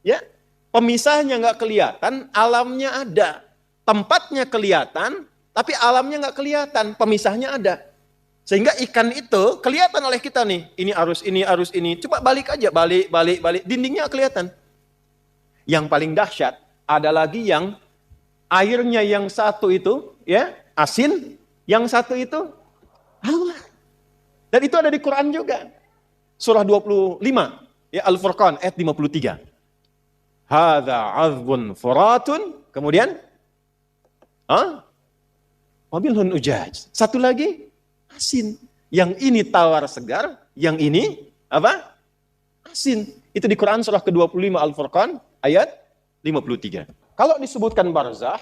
Ya, pemisahnya nggak kelihatan, alamnya ada. Tempatnya kelihatan, tapi alamnya nggak kelihatan, pemisahnya ada. Sehingga ikan itu kelihatan oleh kita nih, ini arus ini, coba balik aja, balik, dindingnya kelihatan. Yang paling dahsyat ada lagi yang airnya yang satu itu ya asin, yang satu itu halal. Dan itu ada di Quran juga. Surah 25 ya, Al-Furqan ayat 53. Hadza 'azbun furatun, kemudian wabilhun ujaj. Satu lagi asin. Yang ini tawar segar, yang ini apa? Asin. Itu di Quran surah ke-25 Al-Furqan ayat 53. Kalau disebutkan barzah,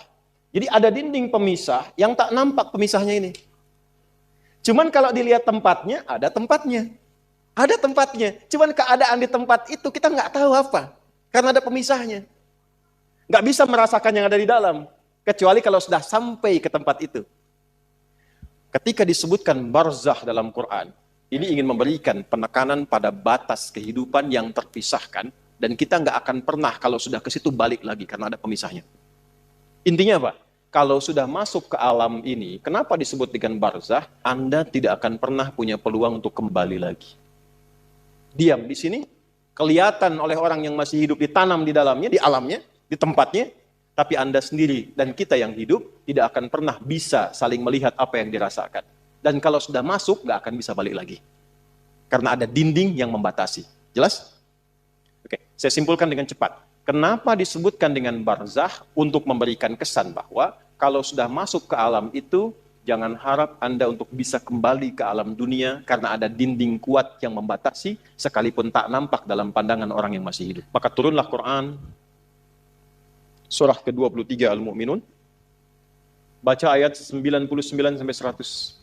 jadi ada dinding pemisah yang tak nampak pemisahnya ini. Cuman kalau dilihat tempatnya, ada tempatnya. Ada tempatnya. Cuman keadaan di tempat itu kita nggak tahu apa. Karena ada pemisahnya. Nggak bisa merasakan yang ada di dalam. Kecuali kalau sudah sampai ke tempat itu. Ketika disebutkan barzah dalam Quran, ini ingin memberikan penekanan pada batas kehidupan yang terpisahkan, dan kita nggak akan pernah kalau sudah ke situ balik lagi karena ada pemisahnya. Intinya apa? Kalau sudah masuk ke alam ini, kenapa disebut dengan barzah? Anda tidak akan pernah punya peluang untuk kembali lagi. Diam di sini, kelihatan oleh orang yang masih hidup, ditanam di dalamnya, di alamnya, di tempatnya, tapi Anda sendiri dan kita yang hidup tidak akan pernah bisa saling melihat apa yang dirasakan. Dan kalau sudah masuk, nggak akan bisa balik lagi. Karena ada dinding yang membatasi. Jelas? Oke, saya simpulkan dengan cepat. Kenapa disebutkan dengan barzah? Untuk memberikan kesan bahwa kalau sudah masuk ke alam itu, jangan harap Anda untuk bisa kembali ke alam dunia karena ada dinding kuat yang membatasi, sekalipun tak nampak dalam pandangan orang yang masih hidup. Maka turunlah Quran, surah ke-23 Al-Mu'minun, baca ayat 99 sampai 100.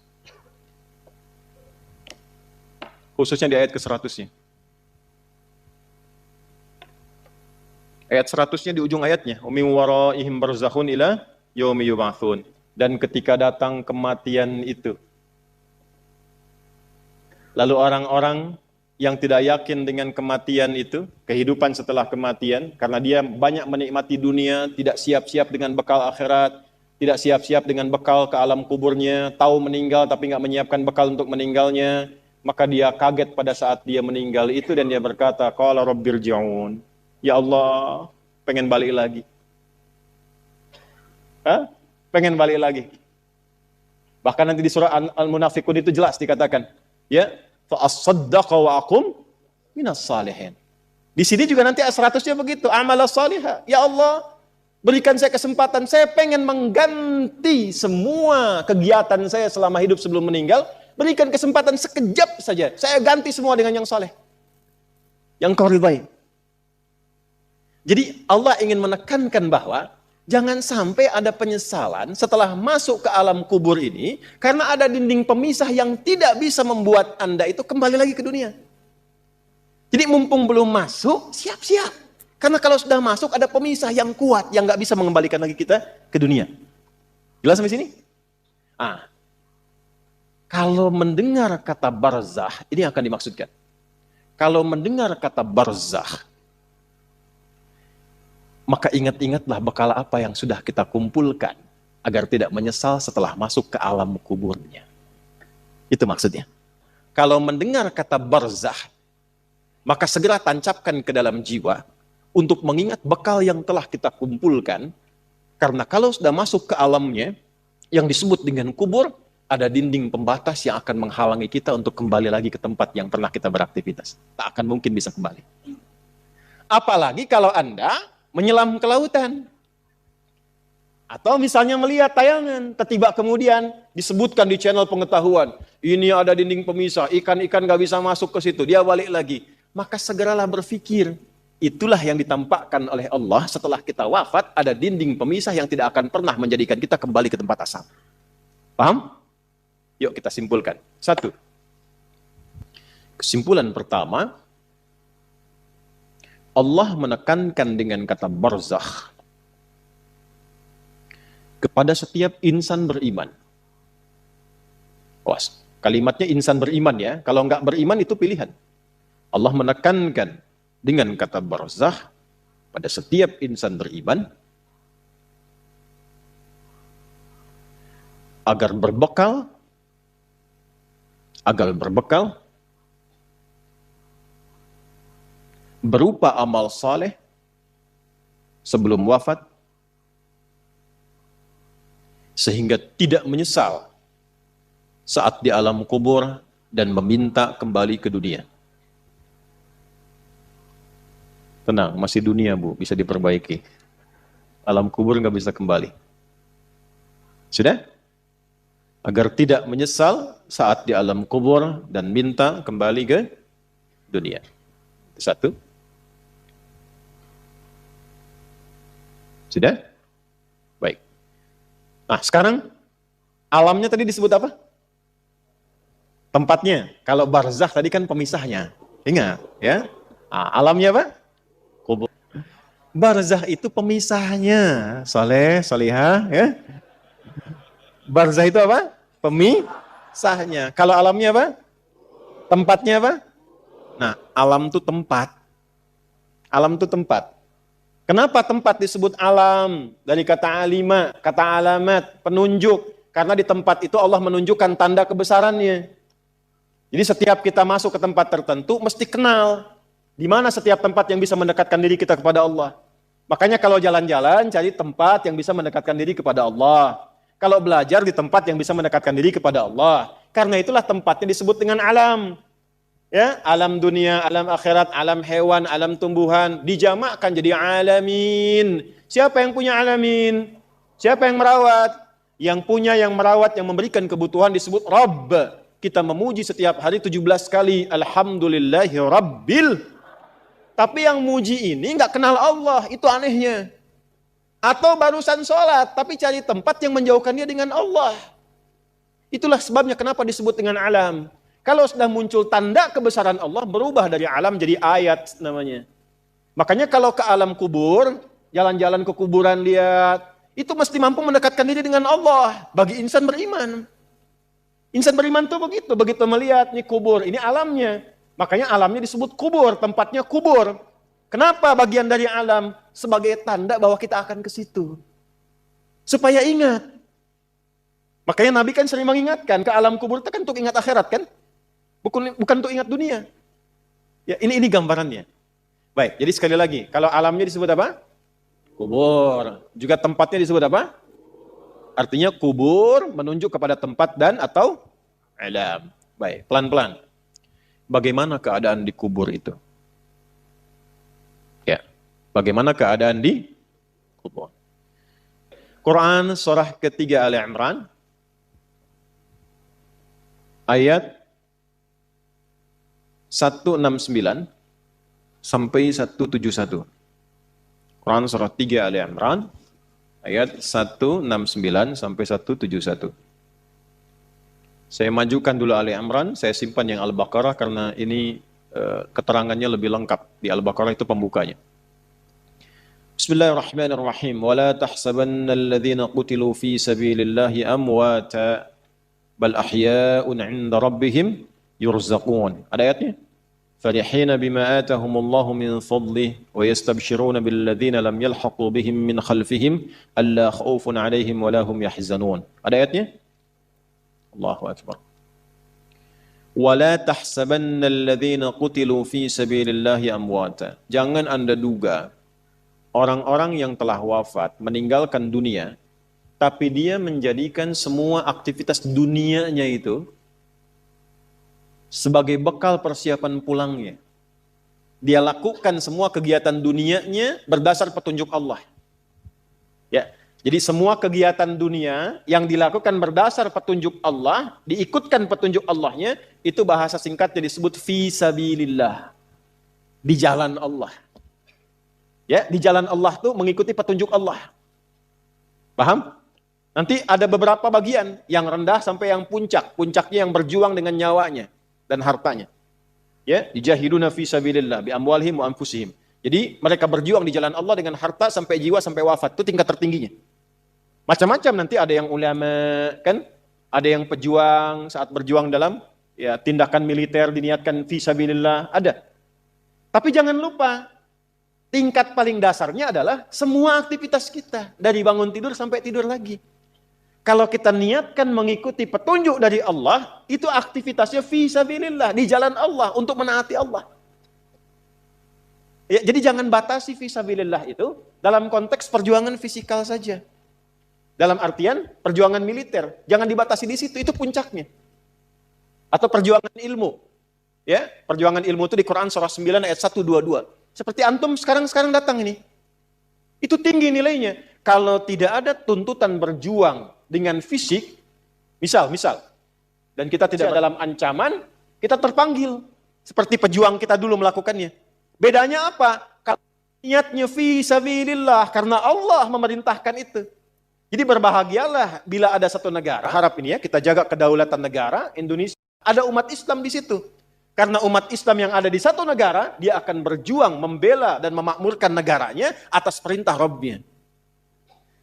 Khususnya di ayat ke-100-nya. Ayat 100-nya di ujung ayatnya. Wa min waraihim barzakhun ila yaumi yub'atsun. Dan ketika datang kematian itu, lalu orang-orang yang tidak yakin dengan kematian itu, kehidupan setelah kematian, karena dia banyak menikmati dunia, tidak siap-siap dengan bekal akhirat, tidak siap-siap dengan bekal ke alam kuburnya, tahu meninggal tapi nggak menyiapkan bekal untuk meninggalnya, maka dia kaget pada saat dia meninggal itu dan dia berkata, qala rabbirji'un. Ya Allah, pengen balik lagi. Pengen balik lagi. Bahkan nanti di surah Al-Munafiqun itu jelas dikatakan, ya, fa as-saddaqa wa aqum minas salihin. Di sini juga nanti ayat 100-nya begitu, amal salihah. Ya Allah, berikan saya kesempatan, saya pengen mengganti semua kegiatan saya selama hidup sebelum meninggal, berikan kesempatan sekejap saja, saya ganti semua dengan yang saleh, yang kau ridhai. Jadi Allah ingin menekankan bahwa jangan sampai ada penyesalan setelah masuk ke alam kubur ini, karena ada dinding pemisah yang tidak bisa membuat Anda itu kembali lagi ke dunia. Jadi mumpung belum masuk, siap-siap. Karena kalau sudah masuk ada pemisah yang kuat, yang nggak bisa mengembalikan lagi kita ke dunia. Jelas sampai sini? Kalau mendengar kata barzah, ini akan dimaksudkan. Kalau mendengar kata barzah, maka ingat-ingatlah bekal apa yang sudah kita kumpulkan agar tidak menyesal setelah masuk ke alam kuburnya. Itu maksudnya. Kalau mendengar kata barzah, maka segera tancapkan ke dalam jiwa untuk mengingat bekal yang telah kita kumpulkan. Karena kalau sudah masuk ke alamnya, yang disebut dengan kubur, ada dinding pembatas yang akan menghalangi kita untuk kembali lagi ke tempat yang pernah kita beraktivitas. Tak akan mungkin bisa kembali. Apalagi kalau Anda menyelam ke lautan. Atau misalnya melihat tayangan, tiba-tiba kemudian disebutkan di channel pengetahuan, ini ada dinding pemisah, ikan-ikan gak bisa masuk ke situ, dia balik lagi. Maka segeralah berpikir, itulah yang ditampakkan oleh Allah setelah kita wafat, ada dinding pemisah yang tidak akan pernah menjadikan kita kembali ke tempat asal. Paham? Yuk kita simpulkan. 1. Kesimpulan pertama, Allah menekankan dengan kata barzakh kepada setiap insan beriman. Was, kalimatnya insan beriman ya. Kalau enggak beriman itu pilihan. Allah menekankan dengan kata barzakh pada setiap insan beriman agar berbekal berupa amal saleh sebelum wafat, sehingga tidak menyesal saat di alam kubur dan meminta kembali ke dunia. Tenang, masih dunia Bu, bisa diperbaiki. Alam kubur nggak bisa kembali. Sudah? Agar tidak menyesal saat di alam kubur dan minta kembali ke dunia. Itu 1. Sudah? Baik. Nah, sekarang alamnya tadi disebut apa? Tempatnya. Kalau barzakh tadi kan pemisahnya. Ingat, ya? Nah, alamnya apa? Kubur. Barzakh itu pemisahnya. Saleh, salihah, ya? Barzakh itu apa? Pemisahnya. Kalau alamnya apa? Tempatnya apa? Nah, alam itu tempat. Alam itu tempat. Kenapa tempat disebut alam? Dari kata alima, kata alamat, penunjuk. Karena di tempat itu Allah menunjukkan tanda kebesarannya. Jadi setiap kita masuk ke tempat tertentu, mesti kenal. Di mana setiap tempat yang bisa mendekatkan diri kita kepada Allah. Makanya kalau jalan-jalan, cari tempat yang bisa mendekatkan diri kepada Allah. Kalau belajar di tempat yang bisa mendekatkan diri kepada Allah. Karena itulah tempatnya disebut dengan alam. Ya, alam dunia, alam akhirat, alam hewan, alam tumbuhan dijamakkan jadi alamin. Siapa yang punya alamin? Siapa yang merawat? Yang punya, yang merawat, yang memberikan kebutuhan disebut Rabb. Kita memuji setiap hari 17 kali alhamdulillahi rabbil. Tapi yang muji ini enggak kenal Allah, itu anehnya. Atau barusan sholat, tapi cari tempat yang menjauhkan dia dengan Allah. Itulah sebabnya kenapa disebut dengan alam. Kalau sudah muncul tanda kebesaran Allah, berubah dari alam jadi ayat namanya. Makanya kalau ke alam kubur, jalan-jalan ke kuburan lihat, itu mesti mampu mendekatkan diri dengan Allah bagi insan beriman. Insan beriman itu begitu melihat nih kubur, ini alamnya. Makanya alamnya disebut kubur, tempatnya kubur. Kenapa bagian dari alam? Sebagai tanda bahwa kita akan ke situ. Supaya ingat. Makanya Nabi kan sering mengingatkan, ke alam kubur itu kan untuk ingat akhirat kan? Bukan untuk ingat dunia. Ya, ini gambarannya. Baik, jadi sekali lagi, kalau alamnya disebut apa? Kubur. Juga tempatnya disebut apa? Artinya kubur menunjuk kepada tempat dan atau alam. Baik, pelan-pelan. Bagaimana keadaan di kubur itu? Ya, bagaimana keadaan di kubur? Quran surah ketiga Ali Imran ayat 169 sampai 171. Quran surah 3 Ali Imran ayat 169 sampai 171. Saya majukan dulu Ali Imran, saya simpan yang Al-Baqarah karena ini keterangannya lebih lengkap. Di Al-Baqarah itu pembukanya. Bismillahirrahmanirrahim. Wala tahsabanna alladhina qutilu fi sabilillahi amwata bal ahya'un 'inda rabbihim yurzaqun. Ada ayatnya? فرحين بما آتاهم الله من فضله ويستبشرون بالذين لم يلحقوا بهم من خلفهم ألا خوف عليهم ولا هم يحزنون. Ada ayatnya? Allahu Akbar. ولا تحسبن الذين قتلوا في سبيل الله أمواتا. Jangan Anda duga orang-orang yang telah wafat meninggalkan dunia, tapi dia menjadikan semua aktivitas dunianya itu sebagai bekal persiapan pulangnya. Dia lakukan semua kegiatan dunianya berdasar petunjuk Allah. Ya, jadi semua kegiatan dunia yang dilakukan berdasar petunjuk Allah, diikutkan petunjuk Allahnya, itu bahasa singkatnya disebut fi sabilillah. Di jalan Allah. Ya, di jalan Allah tuh mengikuti petunjuk Allah. Paham? Nanti ada beberapa bagian, yang rendah sampai yang puncak. Puncaknya yang berjuang dengan nyawanya dan hartanya. Ya, dijahiduna fi sabilillah bi amwalihim wa anfusihim. Jadi mereka berjuang di jalan Allah dengan harta sampai jiwa sampai wafat. Itu tingkat tertingginya. Macam-macam, nanti ada yang ulama, kan? Ada yang pejuang saat berjuang dalam ya tindakan militer diniatkan fi sabilillah, ada. Tapi jangan lupa, tingkat paling dasarnya adalah semua aktivitas kita dari bangun tidur sampai tidur lagi. Kalau kita niatkan mengikuti petunjuk dari Allah, itu aktivitasnya fi sabilillah, di jalan Allah, untuk menaati Allah. Ya, jadi jangan batasi fi sabilillah itu dalam konteks perjuangan fisikal saja. Dalam artian perjuangan militer, jangan dibatasi di situ, itu puncaknya. Atau perjuangan ilmu. Ya, perjuangan ilmu itu di Quran surah 9 ayat 122. Seperti antum sekarang datang ini. Itu tinggi nilainya. Kalau tidak ada tuntutan berjuang dengan fisik, misal, dan kita tidak dalam ancaman, kita terpanggil. Seperti pejuang kita dulu melakukannya. Bedanya apa? Kalau niatnya fi sabilillah, karena Allah memerintahkan itu. Jadi berbahagialah bila ada satu negara, harap ini ya, kita jaga kedaulatan negara, Indonesia, ada umat Islam di situ. Karena umat Islam yang ada di satu negara, dia akan berjuang, membela dan memakmurkan negaranya atas perintah Rabbnya.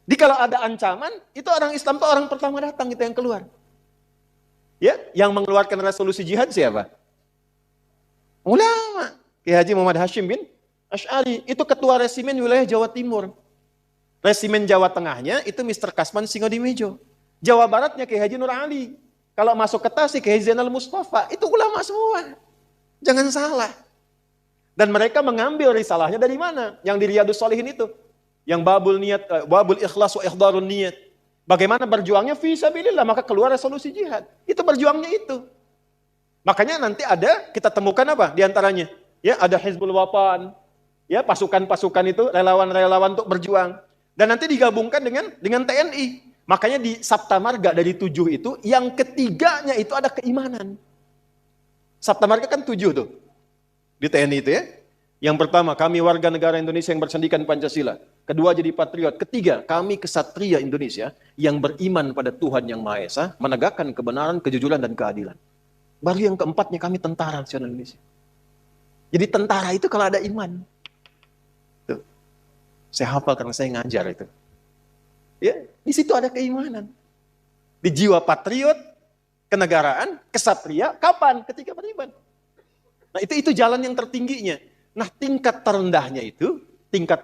Jadi kalau ada ancaman, itu orang Islam itu orang pertama datang, itu yang keluar. Ya, yang mengeluarkan resolusi jihad siapa? Ulama. Kiai Haji Muhammad Hashim bin Asy'ari, itu ketua resimen wilayah Jawa Timur. Resimen Jawa Tengahnya itu Mr. Kasman Singodimejo. Jawa Baratnya Kiai Haji Nur Ali. Kalau masuk ke Tasik, Kiai Zainal Mustafa, itu ulama semua. Jangan salah. Dan mereka mengambil risalahnya dari mana? Yang di Riyadhus Shalihin itu. Yang babul ikhlas wa ihdarun niyat. Bagaimana berjuangnya fi sabilillah, maka keluar resolusi jihad. Itu berjuangnya itu. Makanya nanti ada, kita temukan apa di antaranya? Ya, ada Hizbul Wapan. Ya, pasukan-pasukan itu relawan-relawan untuk berjuang. Dan nanti digabungkan dengan TNI. Makanya di Sabta Marga dari 7 itu, yang ketiganya itu ada keimanan. Sabta Marga kan 7 tuh. Di TNI itu ya. Yang pertama, kami warga negara Indonesia yang bersendikan Pancasila. Kedua, jadi patriot. Ketiga, kami kesatria Indonesia yang beriman pada Tuhan Yang Maha Esa, menegakkan kebenaran, kejujuran, dan keadilan. Baru yang keempatnya, kami tentara nasional Indonesia. Jadi tentara itu kalau ada iman. Tuh. Saya hafal karena saya ngajar itu. Ya, di situ ada keimanan. Di jiwa patriot, kenegaraan, kesatria, kapan? Ketika beriman. Nah, itu jalan yang tertingginya. Nah, tingkat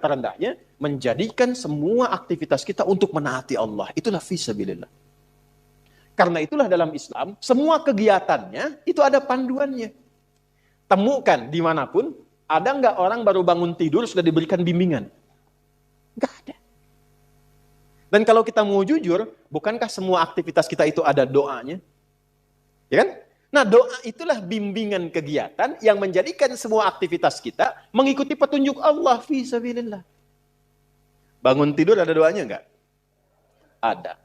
terendahnya menjadikan semua aktivitas kita untuk menaati Allah. Itulah fisabilillah. Karena itulah dalam Islam, semua kegiatannya itu ada panduannya. Temukan dimanapun, ada nggak orang baru bangun tidur sudah diberikan bimbingan? Nggak ada. Dan kalau kita mau jujur, bukankah semua aktivitas kita itu ada doanya? Ya kan? Nah, doa itulah bimbingan kegiatan yang menjadikan semua aktivitas kita mengikuti petunjuk Allah fi sabilillah. Bangun tidur ada doanya enggak? Ada.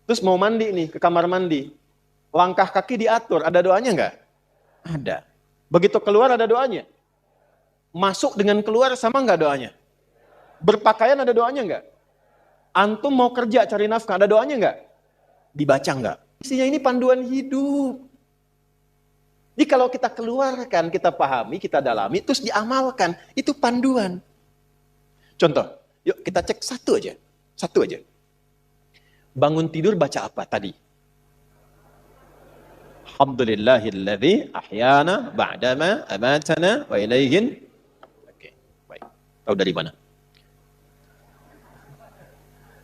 Terus mau mandi nih, ke kamar mandi. Langkah kaki diatur, ada doanya enggak? Ada. Begitu keluar ada doanya? Masuk dengan keluar sama enggak doanya? Berpakaian ada doanya enggak? Antum mau kerja cari nafkah, ada doanya enggak? Dibaca enggak? Isinya ini panduan hidup. Jadi kalau kita keluarkan, kita pahami, kita dalami, terus diamalkan, itu panduan. Contoh, yuk kita cek satu aja. Bangun tidur baca apa tadi? Alhamdulillahilladzi ahyana ba'dama amatana wa ilaihin. Oke, baik. Tahu dari mana?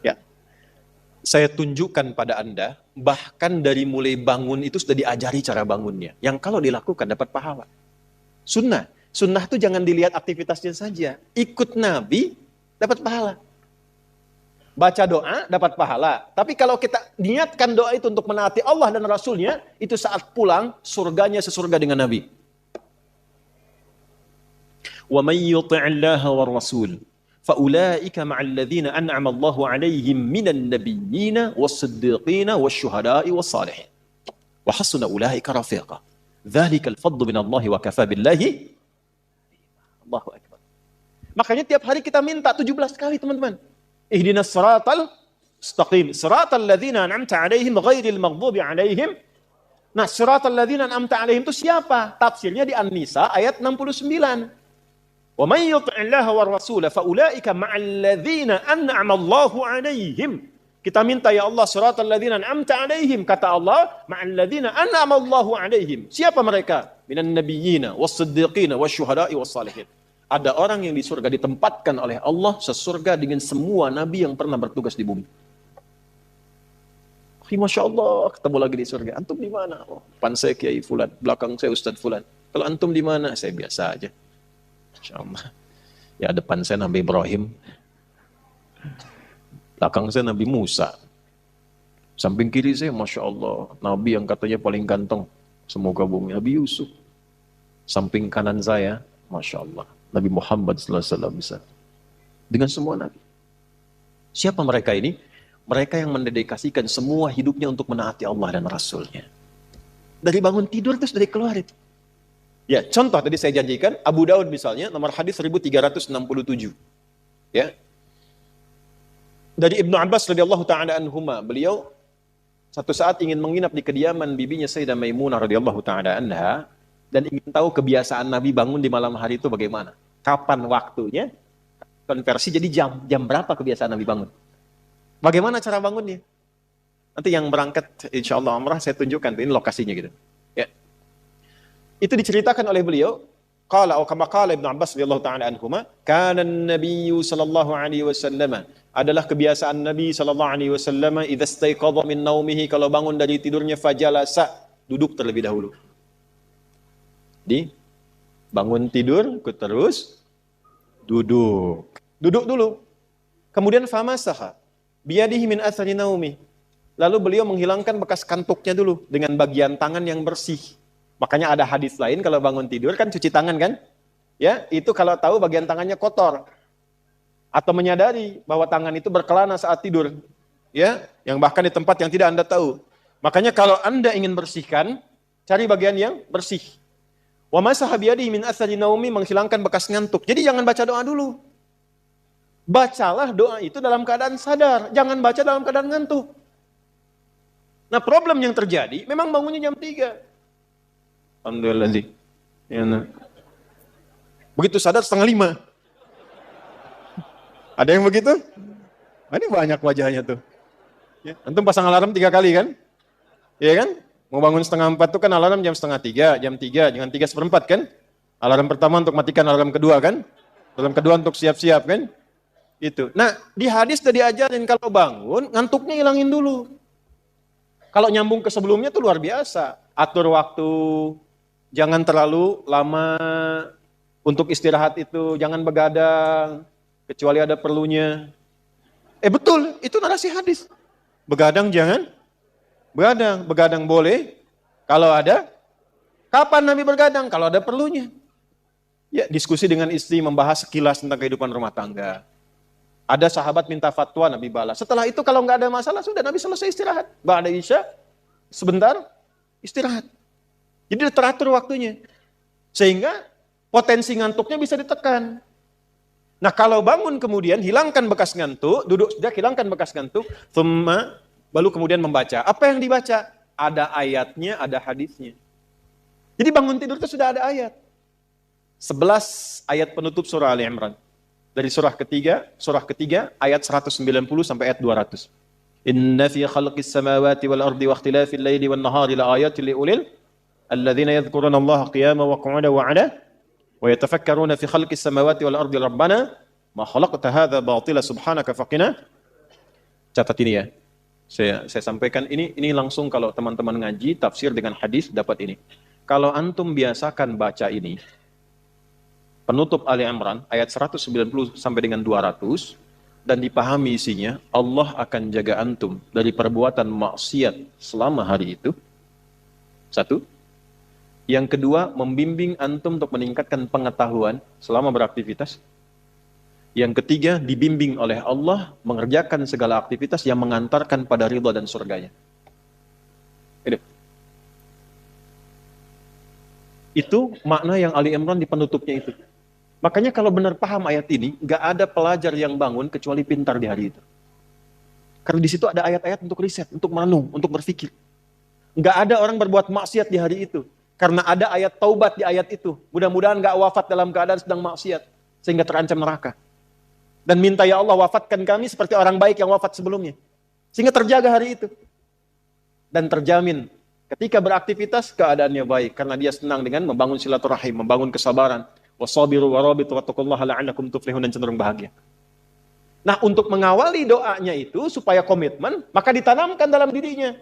Ya. Saya tunjukkan pada Anda, bahkan dari mulai bangun itu sudah diajari cara bangunnya. Yang kalau dilakukan dapat pahala. Sunnah. Sunnah itu jangan dilihat aktivitasnya saja. Ikut Nabi, dapat pahala. Baca doa, dapat pahala. Tapi kalau kita niatkan doa itu untuk menaati Allah dan Rasulnya, itu saat pulang, surganya sesurga dengan Nabi. Wa may yuti'illaha war rasul faulaika ma'al ladzina an'ama Allahu 'alaihim minan nabiyyin was-siddiqin wasyuhada'i was-salihin. Wa hasuna ulaika rafiqa. Dzalikal fadlu minallahi wa kafa billahi. Allahu akbar. Makanya tiap hari kita minta 17 kali, teman-teman. Ihdinas siratal mustaqim, siratal ladzina an'amta 'alaihim ghairil maghdubi 'alaihim. Nah, siratal ladzina an'amta 'alaihim itu siapa? Tafsirnya di An-Nisa ayat 69. Wa may yuti'illaha war rasul fa ulaika ma'al ladzina an'ama Allahu 'alaihim. Kita minta ya Allah siratal ladzina an'amta 'alaihim, kata Allah, ma'al ladzina an'ama Allahu 'alaihim. Siapa mereka? Minan nabiyyina was-siddiqina wasyuhada'i was-salihin. Ada orang yang di surga ditempatkan oleh Allah sesurga dengan semua nabi yang pernah bertugas di bumi. Masya Allah, ketemu lagi di surga. Antum di mana? Oh, depan saya Kiai Fulan, belakang saya Ustadz Fulan. Kalau antum di mana? Saya biasa aja. Masya Allah. Ya, depan saya Nabi Ibrahim, belakang saya Nabi Musa. Samping kiri saya, Masya Allah, Nabi yang katanya paling ganteng semoga bumi, Nabi Yusuf. Samping kanan saya, Masya Allah, Nabi Muhammad SAW bisa. Dengan semua Nabi. Siapa mereka ini? Mereka yang mendedikasikan semua hidupnya untuk menaati Allah dan Rasulnya. Dari bangun tidur terus dari keluar itu. Ya, contoh tadi saya janjikan, Abu Daud misalnya, nomor hadis 1367. Ya. Dari Ibnu Abbas radhiyallahu ta'ala anhuma, beliau satu saat ingin menginap di kediaman bibinya Sayyidah Maimunah radhiyallahu ta'ala anha, dan ingin tahu kebiasaan Nabi bangun di malam hari itu bagaimana. Kapan waktunya, konversi jadi jam berapa kebiasaan Nabi bangun. Bagaimana cara bangunnya. Nanti yang berangkat insya Allah umrah saya tunjukkan, ini lokasinya gitu. Ya. Itu diceritakan oleh beliau, qala atau kama qala Ibnu Abbas radhiyallahu ta'ala anhuma, kana an-nabiy sallallahu alaihi wasallam, adalah kebiasaan Nabi sallallahu alaihi wasallam, idza istayqadha min naumihi, kalau bangun dari tidurnya, fajalasa, duduk terlebih dahulu. Bangun tidur, terus duduk dulu. Kemudian famasaha biyadihi min athari naumi, lalu beliau menghilangkan bekas kantuknya dulu dengan bagian tangan yang bersih. Makanya ada hadis lain kalau bangun tidur kan cuci tangan kan? Ya, itu kalau tahu bagian tangannya kotor atau menyadari bahwa tangan itu berkelana saat tidur, ya, yang bahkan di tempat yang tidak Anda tahu. Makanya kalau Anda ingin bersihkan, cari bagian yang bersih. Wa masaha biyadihi min athari naumi, menghilangkan bekas ngantuk. Jadi jangan baca doa dulu. Bacalah doa itu dalam keadaan sadar, jangan baca dalam keadaan ngantuk. Nah, problem yang terjadi memang bangunnya jam 3. Alhamdulillah. Ya, nah. Begitu sadar 4:30. Ada yang begitu? Nah, ini banyak wajahnya tuh. Ya, antum pasang alarm 3 kali kan? Iya kan? Mau bangun 2:30 tuh kan alarm jam 2:30, jam 3, jangan 3:04 kan? Alarm pertama untuk matikan, alarm kedua kan? Alarm kedua untuk siap-siap kan? Itu. Nah, di hadis sudah diajarin kalau bangun, ngantuknya hilangin dulu. Kalau nyambung ke sebelumnya tuh luar biasa. Atur waktu, jangan terlalu lama untuk istirahat itu, jangan begadang, kecuali ada perlunya. Betul, itu narasi hadis. Begadang jangan. Begadang boleh kalau ada. Kapan Nabi bergadang? Kalau ada perlunya. Ya, diskusi dengan istri, membahas sekilas tentang kehidupan rumah tangga. Ada sahabat minta fatwa, Nabi balas. Setelah itu kalau nggak ada masalah, sudah Nabi selesai istirahat. Ba'da isya, sebentar istirahat. Jadi teratur waktunya. Sehingga potensi ngantuknya bisa ditekan. Nah, kalau bangun kemudian hilangkan bekas ngantuk, duduk sudah hilangkan bekas ngantuk, baru kemudian membaca. Apa yang dibaca? Ada ayatnya, ada hadisnya. Jadi bangun tidur itu sudah ada ayat. 11 ayat penutup surah Ali Imran. Dari surah ketiga ayat 190 sampai ayat 200. Inna fi khalqis samawati wal ardi wa ikhtilafil laili wan nahari la ayatin li ulil Alladzina yadhkuruna Allah qiyaman wa qu'udan wa 'ala wa yatafakkaruna fi khalqis samawati wal ardi rabbana ma khalaqta hadza batila subhanaka faqina. Catat ini ya. Saya sampaikan ini langsung kalau teman-teman ngaji tafsir dengan hadis dapat ini. Kalau antum biasakan baca ini penutup Ali Imran ayat 190 sampai dengan 200 dan dipahami isinya, Allah akan jaga antum dari perbuatan maksiat selama hari itu. Satu. Yang kedua, membimbing antum untuk meningkatkan pengetahuan selama beraktivitas. Yang ketiga, dibimbing oleh Allah mengerjakan segala aktivitas yang mengantarkan pada ridha dan surganya. Itu makna yang Ali Imran di penutupnya itu. Makanya kalau benar paham ayat ini, nggak ada pelajar yang bangun kecuali pintar di hari itu. Karena di situ ada ayat-ayat untuk riset, untuk merenung, untuk berpikir. Nggak ada orang berbuat maksiat di hari itu. Karena ada ayat taubat di ayat itu. Mudah-mudahan nggak wafat dalam keadaan sedang maksiat. Sehingga terancam neraka. Dan minta ya Allah wafatkan kami seperti orang baik yang wafat sebelumnya. Sehingga terjaga hari itu. Dan terjamin ketika beraktivitas keadaannya baik. Karena dia senang dengan membangun silaturahim, membangun kesabaran. Wasabiru warabitu wattaqullaha la'allakum tuflihun, dan cenderung bahagia. Nah, untuk mengawali doanya itu supaya komitmen, maka ditanamkan dalam dirinya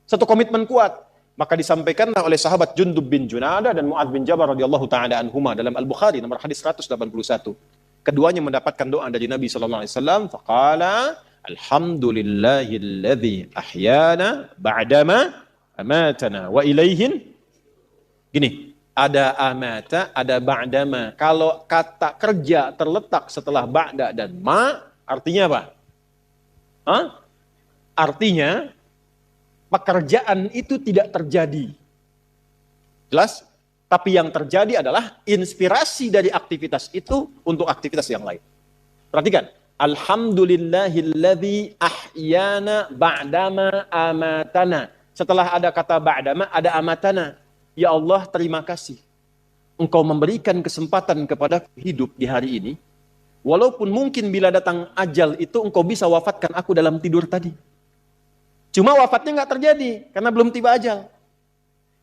satu komitmen kuat. Maka disampaikan oleh sahabat Jundub bin Junadah dan Mu'adz bin Jabal radhiyallahu taala anhuma dalam Al-Bukhari nomor hadis 181. Keduanya mendapatkan doa dari Nabi sallallahu alaihi wasallam, faqala alhamdulillahilladzi ahyana ba'dama amatana wa ilaihin. Gini, ada amata, ada ba'dama. Kalau kata kerja terletak setelah ba'da dan ma, artinya apa? Artinya pekerjaan itu tidak terjadi. Jelas? Tapi yang terjadi adalah inspirasi dari aktivitas itu untuk aktivitas yang lain. Perhatikan. Alhamdulillahilladzi ahyana ba'dama amatana. Setelah ada kata ba'dama, ada amatana. Ya Allah, terima kasih. Engkau memberikan kesempatan kepada hidup di hari ini. Walaupun mungkin bila datang ajal itu engkau bisa wafatkan aku dalam tidur tadi. Cuma wafatnya nggak terjadi karena belum tiba ajal.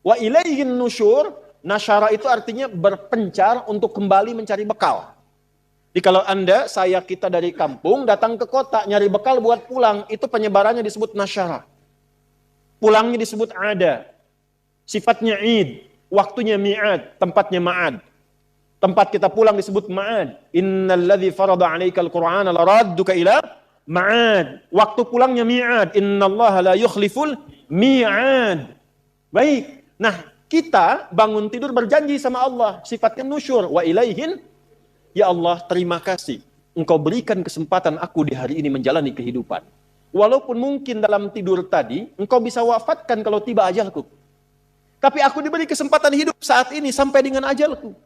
Wa ilaihin nusyur, nasyara itu artinya berpencar untuk kembali mencari bekal. Jadi kalau kita dari kampung datang ke kota nyari bekal buat pulang, itu penyebarannya disebut nasyara. Pulangnya disebut ada. Sifatnya id, waktunya mi'ad, tempatnya ma'ad. Tempat kita pulang disebut ma'ad. Innalladzi farada 'alaikal Qur'ana laradduka ila ma'ad. Waktu pulangnya mi'ad. Innallaha la yukhliful mi'ad. Baik. Nah, kita bangun tidur berjanji sama Allah. Sifatnya nusyur. Wa ilaihin. Ya Allah, terima kasih. Engkau berikan kesempatan aku di hari ini menjalani kehidupan. Walaupun mungkin dalam tidur tadi, engkau bisa wafatkan kalau tiba ajalku. Tapi aku diberi kesempatan hidup saat ini sampai dengan ajalku.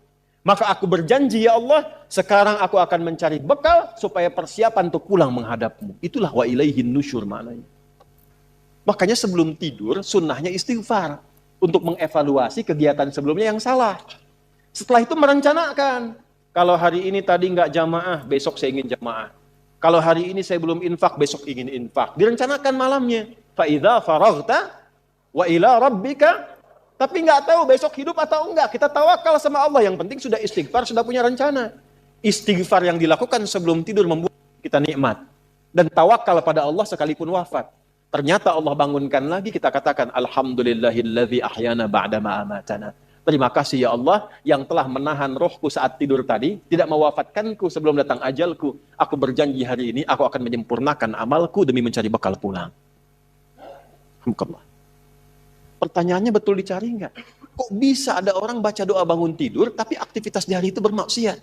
Maka aku berjanji ya Allah, sekarang aku akan mencari bekal supaya persiapan untuk pulang menghadapmu. Itulah wa ilaihin nusyur maknanya. Makanya sebelum tidur, sunnahnya istighfar. Untuk mengevaluasi kegiatan sebelumnya yang salah. Setelah itu merencanakan. Kalau hari ini tadi nggak jamaah, besok saya ingin jamaah. Kalau hari ini saya belum infak, besok ingin infak. Direncanakan malamnya. Fa idza faraghta wa ila rabbika. Tapi nggak tahu besok hidup atau enggak. Kita tawakal sama Allah. Yang penting sudah istighfar, sudah punya rencana. Istighfar yang dilakukan sebelum tidur membuat kita nikmat. Dan tawakal pada Allah sekalipun wafat. Ternyata Allah bangunkan lagi, kita katakan alhamdulillahilladzi ahyana ba'dama amatana. Terima kasih ya Allah yang telah menahan rohku saat tidur tadi, tidak mewafatkanku sebelum datang ajalku. Aku berjanji hari ini aku akan menyempurnakan amalku demi mencari bekal pulang. Alhamdulillah. Pertanyaannya betul dicari enggak? Kok bisa ada orang baca doa bangun tidur tapi aktivitas di hari itu bermaksiat?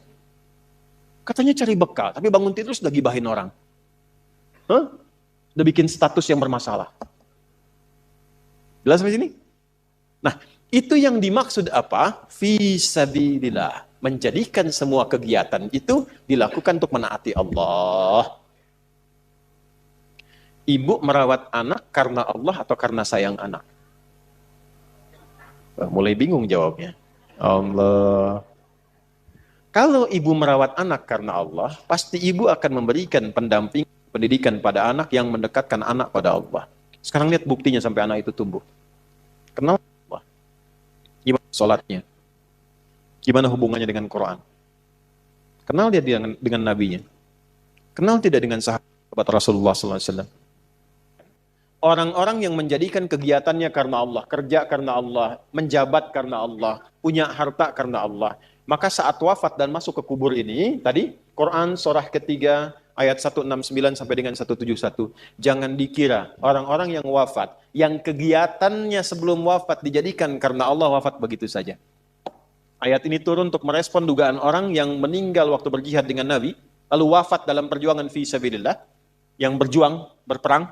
Katanya cari bekal, tapi bangun tidur sudah gibahin orang. Udah bikin status yang bermasalah. Jelas sampai sini? Nah, itu yang dimaksud apa? Fi sabilillah. Menjadikan semua kegiatan itu dilakukan untuk menaati Allah. Ibu merawat anak karena Allah atau karena sayang anak? Mulai bingung jawabnya. Allah. Kalau ibu merawat anak karena Allah, pasti ibu akan memberikan pendamping, pendidikan pada anak yang mendekatkan anak pada Allah. Sekarang lihat buktinya sampai anak itu tumbuh. Kenal Allah. Gimana sholatnya? Gimana hubungannya dengan Quran? Kenal dia dengan nabinya? Kenal tidak dengan sahabat Rasulullah SAW? Orang-orang yang menjadikan kegiatannya karena Allah, kerja karena Allah, menjabat karena Allah, punya harta karena Allah. Maka saat wafat dan masuk ke kubur ini, tadi Quran surah ketiga ayat 169 sampai dengan 171. Jangan dikira orang-orang yang wafat, yang kegiatannya sebelum wafat dijadikan karena Allah wafat begitu saja. Ayat ini turun untuk merespon dugaan orang yang meninggal waktu berjihad dengan Nabi, lalu wafat dalam perjuangan fi sabilillah, yang berjuang, berperang.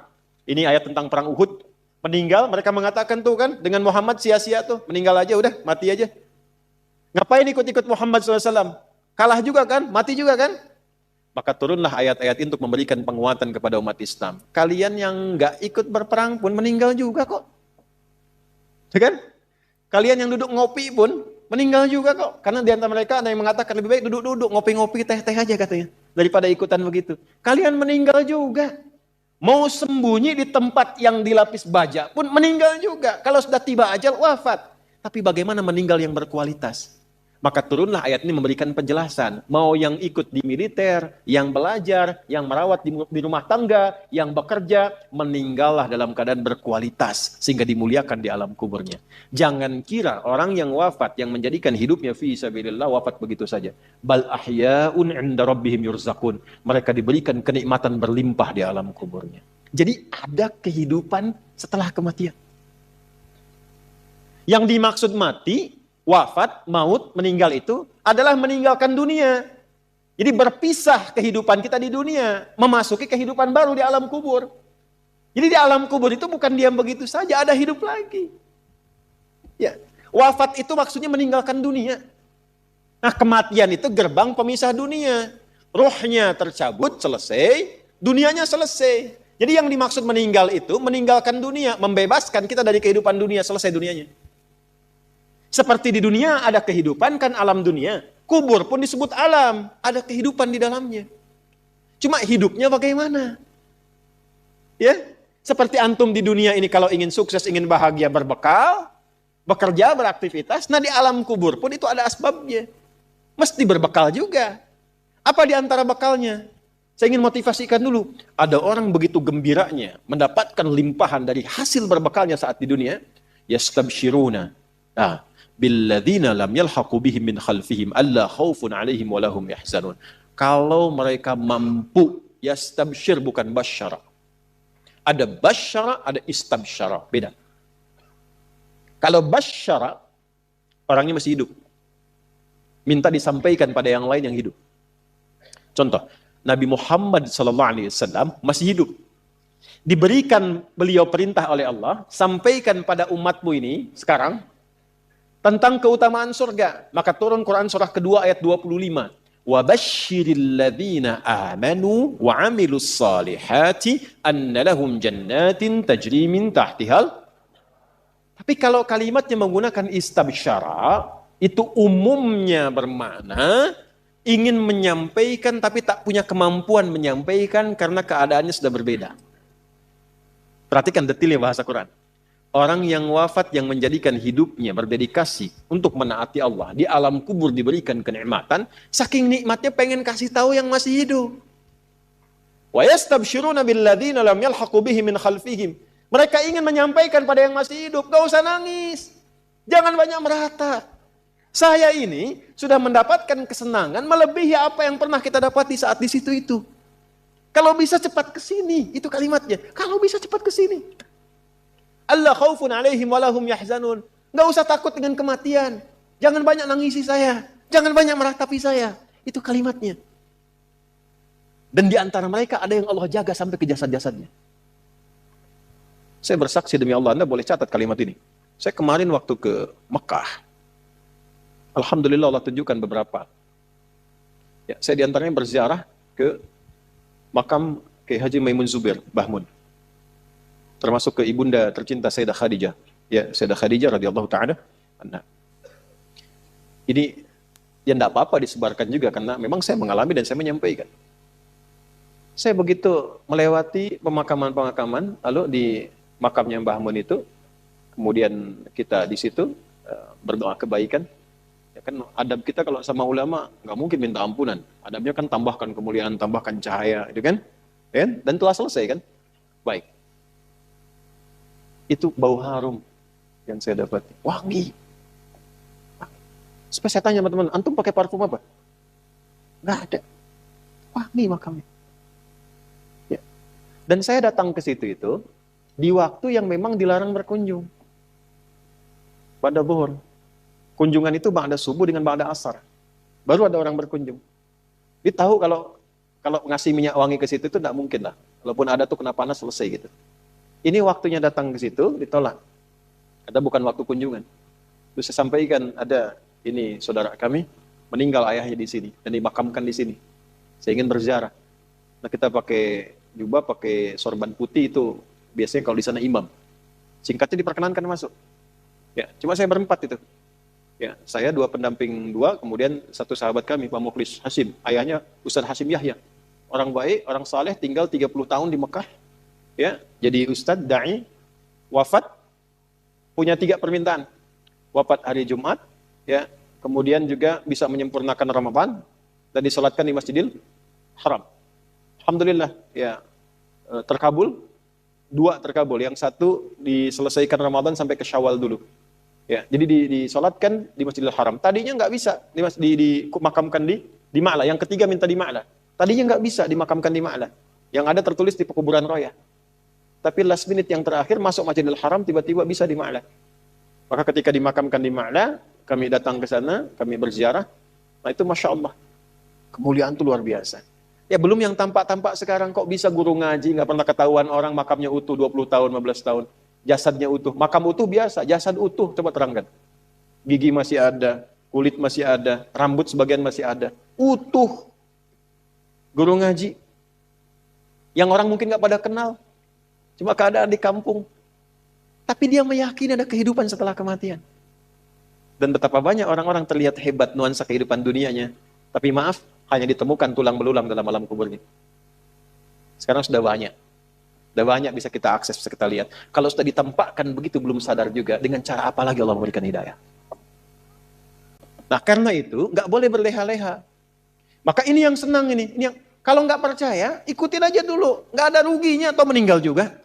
Ini ayat tentang perang Uhud. Meninggal, mereka mengatakan tuh kan, dengan Muhammad sia-sia tuh, meninggal aja udah, mati aja. Ngapain ikut-ikut Muhammad SAW? Kalah juga kan, mati juga kan? Maka turunlah ayat-ayat ini untuk memberikan penguatan kepada umat Islam. Kalian yang nggak ikut berperang pun meninggal juga kok. Ya kan? Kalian yang duduk ngopi pun meninggal juga kok. Karena di antara mereka ada yang mengatakan lebih baik duduk-duduk, ngopi-ngopi, teh-teh aja katanya. Daripada ikutan begitu. Kalian meninggal juga. Mau sembunyi di tempat yang dilapis baja pun meninggal juga. Kalau sudah tiba ajal, wafat. Tapi bagaimana meninggal yang berkualitas? Maka turunlah ayat ini memberikan penjelasan. Mau yang ikut di militer, yang belajar, yang merawat di rumah tangga, yang bekerja, meninggallah dalam keadaan berkualitas. Sehingga dimuliakan di alam kuburnya. Jangan kira orang yang wafat, yang menjadikan hidupnya fi sabilillah, wafat begitu saja. Bal ahya'un 'inda rabbihim yurzaqun. Mereka diberikan kenikmatan berlimpah di alam kuburnya. Jadi ada kehidupan setelah kematian. Yang dimaksud mati, wafat, maut, meninggal itu adalah meninggalkan dunia. Jadi berpisah kehidupan kita di dunia, memasuki kehidupan baru di alam kubur. Jadi di alam kubur itu bukan diam begitu saja, ada hidup lagi. Ya, wafat itu maksudnya meninggalkan dunia. Nah, kematian itu gerbang pemisah dunia. Rohnya tercabut, selesai, dunianya selesai. Jadi yang dimaksud meninggal itu meninggalkan dunia, membebaskan kita dari kehidupan dunia, selesai dunianya. Seperti di dunia ada kehidupan kan alam dunia. Kubur pun disebut alam. Ada kehidupan di dalamnya. Cuma hidupnya bagaimana? Ya, seperti antum di dunia ini kalau ingin sukses, ingin bahagia, berbekal, bekerja, beraktivitas. Nah di alam kubur pun itu ada asbabnya. Mesti berbekal juga. Apa di antara bekalnya? Saya ingin motivasikan dulu. Ada orang begitu gembiranya mendapatkan limpahan dari hasil berbekalnya saat di dunia. Yastabshiruna. Nah, billadzina lam yalhaqu bihim min khalfihim alla khaufun 'alaihim wa lahum yahzanun. Kalau mereka mampu, yastabshir bukan basyara. Ada basyara, ada istabsyara, beda. Kalau basyara, orangnya masih hidup. Minta disampaikan pada yang lain yang hidup. Contoh, Nabi Muhammad SAW masih hidup. Diberikan beliau perintah oleh Allah, sampaikan pada umatmu ini sekarang, tentang keutamaan surga. Maka turun Quran surah kedua ayat 25. Wa basyiril ladzina amanu wa 'amilus salihati anna lahum jannatin tajri min tahtihal. Tapi kalau kalimatnya menggunakan istabsyara, itu umumnya bermakna ingin menyampaikan tapi tak punya kemampuan menyampaikan karena keadaannya sudah berbeda. Perhatikan detailnya bahasa Quran. Orang yang wafat yang menjadikan hidupnya berdedikasi untuk menaati Allah. Di alam kubur diberikan kenikmatan. Saking nikmatnya pengen kasih tahu yang masih hidup. Wa yastabshiruna billadzina lam yalhaqu bihim min khalfihim. Mereka ingin menyampaikan pada yang masih hidup. Gak usah nangis. Jangan banyak meratap. Saya ini sudah mendapatkan kesenangan melebihi apa yang pernah kita dapati saat di situ itu. Kalau bisa cepat ke sini. Itu kalimatnya. Kalau bisa cepat ke sini. Allah khaufun 'alaihim wa lahum yahzanun. Enggak usah takut dengan kematian. Jangan banyak nangisi saya. Jangan banyak meratapi saya. Itu kalimatnya. Dan di antara mereka ada yang Allah jaga sampai ke jasad-jasadnya. Saya bersaksi demi Allah, Anda boleh catat kalimat ini. Saya kemarin waktu ke Mekah. Alhamdulillah Allah tunjukkan beberapa. Ya, saya di antaranya berziarah ke makam Kiai Haji Maimun Zubair, Bahmun. Termasuk ke ibunda tercinta Sayyidah Khadijah. Ya, Sayyidah Khadijah radhiyallahu ta'ala anha. Ini ya enggak apa-apa disebarkan juga karena memang saya mengalami dan saya menyampaikan. Saya begitu melewati pemakaman-pemakaman, lalu di makamnya Mbah Mun itu, kemudian kita di situ berdoa kebaikan. Ya kan adab kita kalau sama ulama nggak mungkin minta ampunan. Adabnya kan tambahkan kemuliaan, tambahkan cahaya, itu kan? Ya kan? Dan telah selesai kan? Baik. Itu bau harum yang saya dapat. Wangi. Supaya saya tanya teman-teman, antum pakai parfum apa? Nggak ada. Wangi makamnya. Ya. Dan saya datang ke situ itu di waktu yang memang dilarang berkunjung. Pada zuhur. Kunjungan itu ba'da subuh dengan ba'da asar. Baru ada orang berkunjung. Dia tahu kalau ngasih minyak wangi ke situ itu tidak mungkin lah. Walaupun ada tuh kena panas selesai gitu. Ini waktunya datang ke situ ditolak. Ada bukan waktu kunjungan. Terus saya sampaikan ada ini saudara kami meninggal ayahnya di sini dan dimakamkan di sini. Saya ingin berziarah. Nah kita pakai jubah, pakai sorban putih itu biasanya kalau di sana imam. Singkatnya diperkenankan masuk. Ya, cuma saya berempat itu. Ya, saya 2 pendamping 2, kemudian 1 sahabat kami Pak Mukhlis Hasim, ayahnya Ustaz Hasim Yahya. Orang baik, orang saleh, tinggal 30 tahun di Mekah. Ya, jadi ustaz dai, wafat, punya 3 permintaan. Wafat hari Jumat, ya, kemudian juga bisa menyempurnakan Ramadan dan disolatkan di Masjidil Haram. Alhamdulillah, ya, terkabul. 2 terkabul, yang 1 diselesaikan Ramadan sampai ke Syawal dulu. Ya, jadi disolatkan di Masjidil Haram. Tadinya nggak bisa dimakamkan di Ma'la. Yang ketiga minta di Ma'la. Tadinya nggak bisa dimakamkan di Ma'la. Yang ada tertulis di pekuburan Roya. Tapi last minute yang terakhir masuk Masjidil Haram tiba-tiba bisa di Ma'la. Maka ketika dimakamkan di Ma'la, kami datang ke sana, kami berziarah. Nah itu Masya Allah. Kemuliaan itu luar biasa. Ya belum yang tampak-tampak sekarang kok bisa guru ngaji, nggak pernah ketahuan orang makamnya utuh 20 tahun, 15 tahun. Jasadnya utuh, makam utuh biasa, jasad utuh, coba terangkan. Gigi masih ada, kulit masih ada, rambut sebagian masih ada, utuh. Guru ngaji, yang orang mungkin nggak pada kenal, cuma keadaan di kampung. Tapi dia meyakini ada kehidupan setelah kematian. Dan betapa banyak orang-orang terlihat hebat nuansa kehidupan dunianya. Tapi maaf, hanya ditemukan tulang belulang dalam alam kuburnya. Sekarang sudah banyak. Sudah banyak bisa kita akses, bisa kita lihat. Kalau sudah ditampakkan begitu belum sadar juga, dengan cara apa lagi Allah memberikan hidayah. Nah karena itu, nggak boleh berleha-leha. Maka ini yang senang ini yang kalau nggak percaya, ikutin aja dulu. Nggak ada ruginya atau meninggal juga.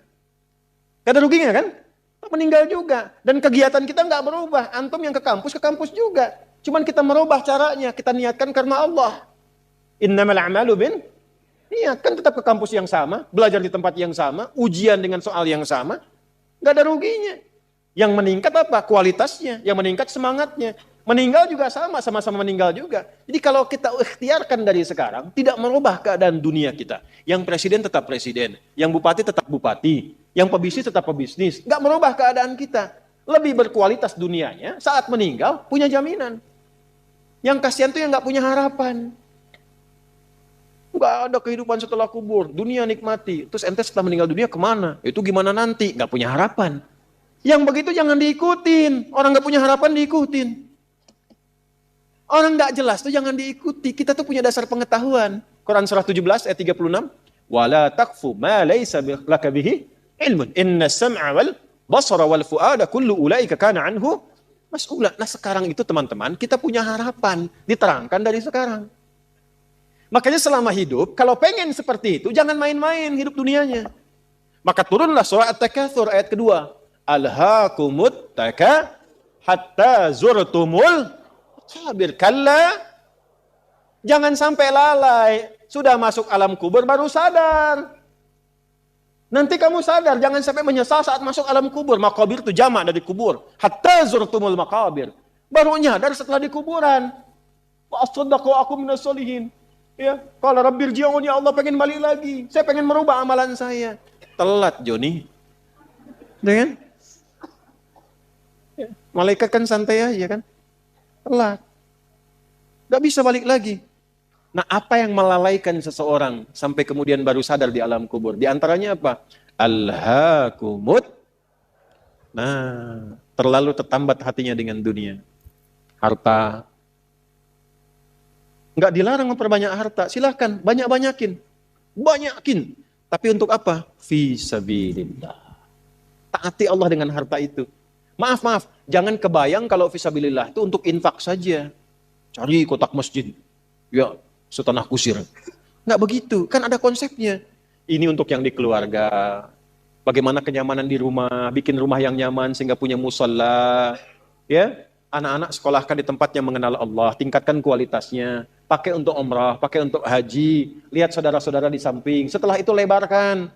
Nggak ada ruginya kan? Meninggal juga. Dan kegiatan kita nggak berubah. Antum yang ke kampus juga. Cuman kita merubah caranya. Kita niatkan karena Allah. Innamal a'malu bin niat, kan tetap ke kampus yang sama, belajar di tempat yang sama, ujian dengan soal yang sama, nggak ada ruginya. Yang meningkat apa? Kualitasnya. Yang meningkat semangatnya. Meninggal juga sama-sama meninggal juga. Jadi kalau kita ikhtiarkan dari sekarang, tidak merubah keadaan dunia kita. Yang presiden tetap presiden, yang bupati tetap bupati, yang pebisnis tetap pebisnis. Nggak merubah keadaan kita. Lebih berkualitas dunianya, saat meninggal punya jaminan. Yang kasihan tuh yang nggak punya harapan. Nggak ada kehidupan setelah kubur, dunia nikmati. Terus ente setelah meninggal dunia kemana? Itu gimana nanti? Nggak punya harapan. Yang begitu jangan diikutin. Orang nggak punya harapan diikutin. Orang nggak jelas tuh jangan diikuti. Kita tuh punya dasar pengetahuan. Quran surah 17 ayat 36. Wala taqfu ma laysa laka bihi ilmun. Inna sam'a wal basara wal fu'ada kullu ulaika kana anhu mas'ula. Nah sekarang itu teman-teman kita punya harapan. Diterangkan dari sekarang. Makanya selama hidup, kalau pengen seperti itu, jangan main-main hidup dunianya. Maka turunlah surah At-Takatsur ayat kedua. Alhaakumut taka hatta zurtumul maqabir. Kalla, jangan sampai lalai. Sudah masuk alam kubur baru sadar. Nanti kamu sadar, jangan sampai menyesal saat masuk alam kubur. Maqabir itu jamak dari kubur. Hatta zurtumul maqabir. Baru nyadar setelah di kuburan. Wa as-saddaqu aku minas solihin. Ya, kalau Rabbir ji'un, ya Allah pengen balik lagi. Saya pengen merubah amalan saya. Telat, Joni. Dengan? Ya, malaikat kan santai aja kan. Telat. Gak bisa balik lagi. Nah, apa yang melalaikan seseorang sampai kemudian baru sadar di alam kubur? Di antaranya apa? Alhaakumut. Nah, terlalu tertambat hatinya dengan dunia. Harta. Enggak dilarang memperbanyak harta, silahkan banyak-banyakin. Banyakin. Tapi untuk apa? Fi sabilillah. Taati Allah dengan harta itu. Maaf, jangan kebayang kalau fisabilillah itu untuk infak saja. Cari kotak masjid, ya setanah kusir. Nggak begitu, kan ada konsepnya. Ini untuk yang di keluarga, bagaimana kenyamanan di rumah, bikin rumah yang nyaman sehingga punya musalla, ya. Anak-anak sekolahkan di tempat yang mengenal Allah, tingkatkan kualitasnya, pakai untuk umrah, pakai untuk haji, lihat saudara-saudara di samping, setelah itu lebarkan.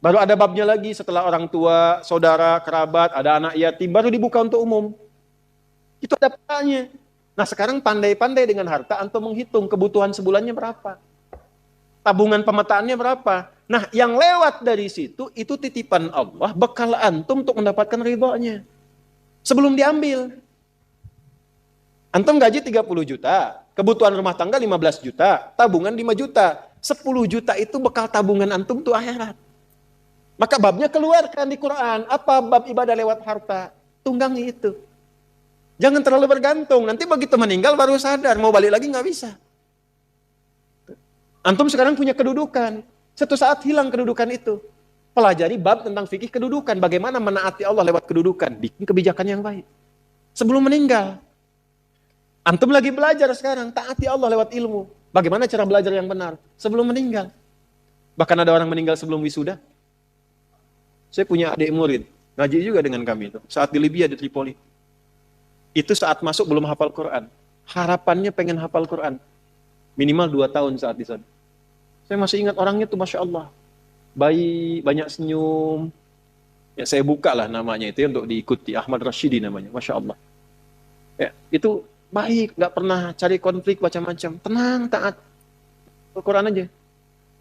Baru ada babnya lagi setelah orang tua, saudara, kerabat, ada anak yatim, baru dibuka untuk umum. Itu ada petanya. Nah sekarang pandai-pandai dengan harta, antum menghitung kebutuhan sebulannya berapa. Tabungan pemetaannya berapa. Nah yang lewat dari situ, itu titipan Allah, bekal antum untuk mendapatkan ridhonya. Sebelum diambil. Antum gaji 30 juta, kebutuhan rumah tangga 15 juta, tabungan 5 juta. 10 juta itu bekal tabungan antum tuh akhirat. Maka babnya keluarkan di Quran. Apa bab ibadah lewat harta? Tunggangi itu. Jangan terlalu bergantung. Nanti begitu meninggal baru sadar. Mau balik lagi nggak bisa. Antum sekarang punya kedudukan. Satu saat hilang kedudukan itu. Pelajari bab tentang fikih kedudukan. Bagaimana menaati Allah lewat kedudukan. Bikin kebijakan yang baik. Sebelum meninggal. Antum lagi belajar sekarang. Taati Allah lewat ilmu. Bagaimana cara belajar yang benar. Sebelum meninggal. Bahkan ada orang meninggal sebelum wisuda. Saya punya adik murid. Ngaji juga dengan kami itu. Saat di Libya, di Tripoli. Itu saat masuk belum hafal Quran. Harapannya pengen hafal Quran. Minimal 2 tahun saat di sana. Saya masih ingat orangnya tuh Masya Allah. Baik, banyak senyum. Ya, saya buka lah namanya itu untuk diikuti. Ahmad Rashidi namanya. Masya Allah. Ya, itu baik. Gak pernah cari konflik macam-macam. Tenang, taat. Quran aja.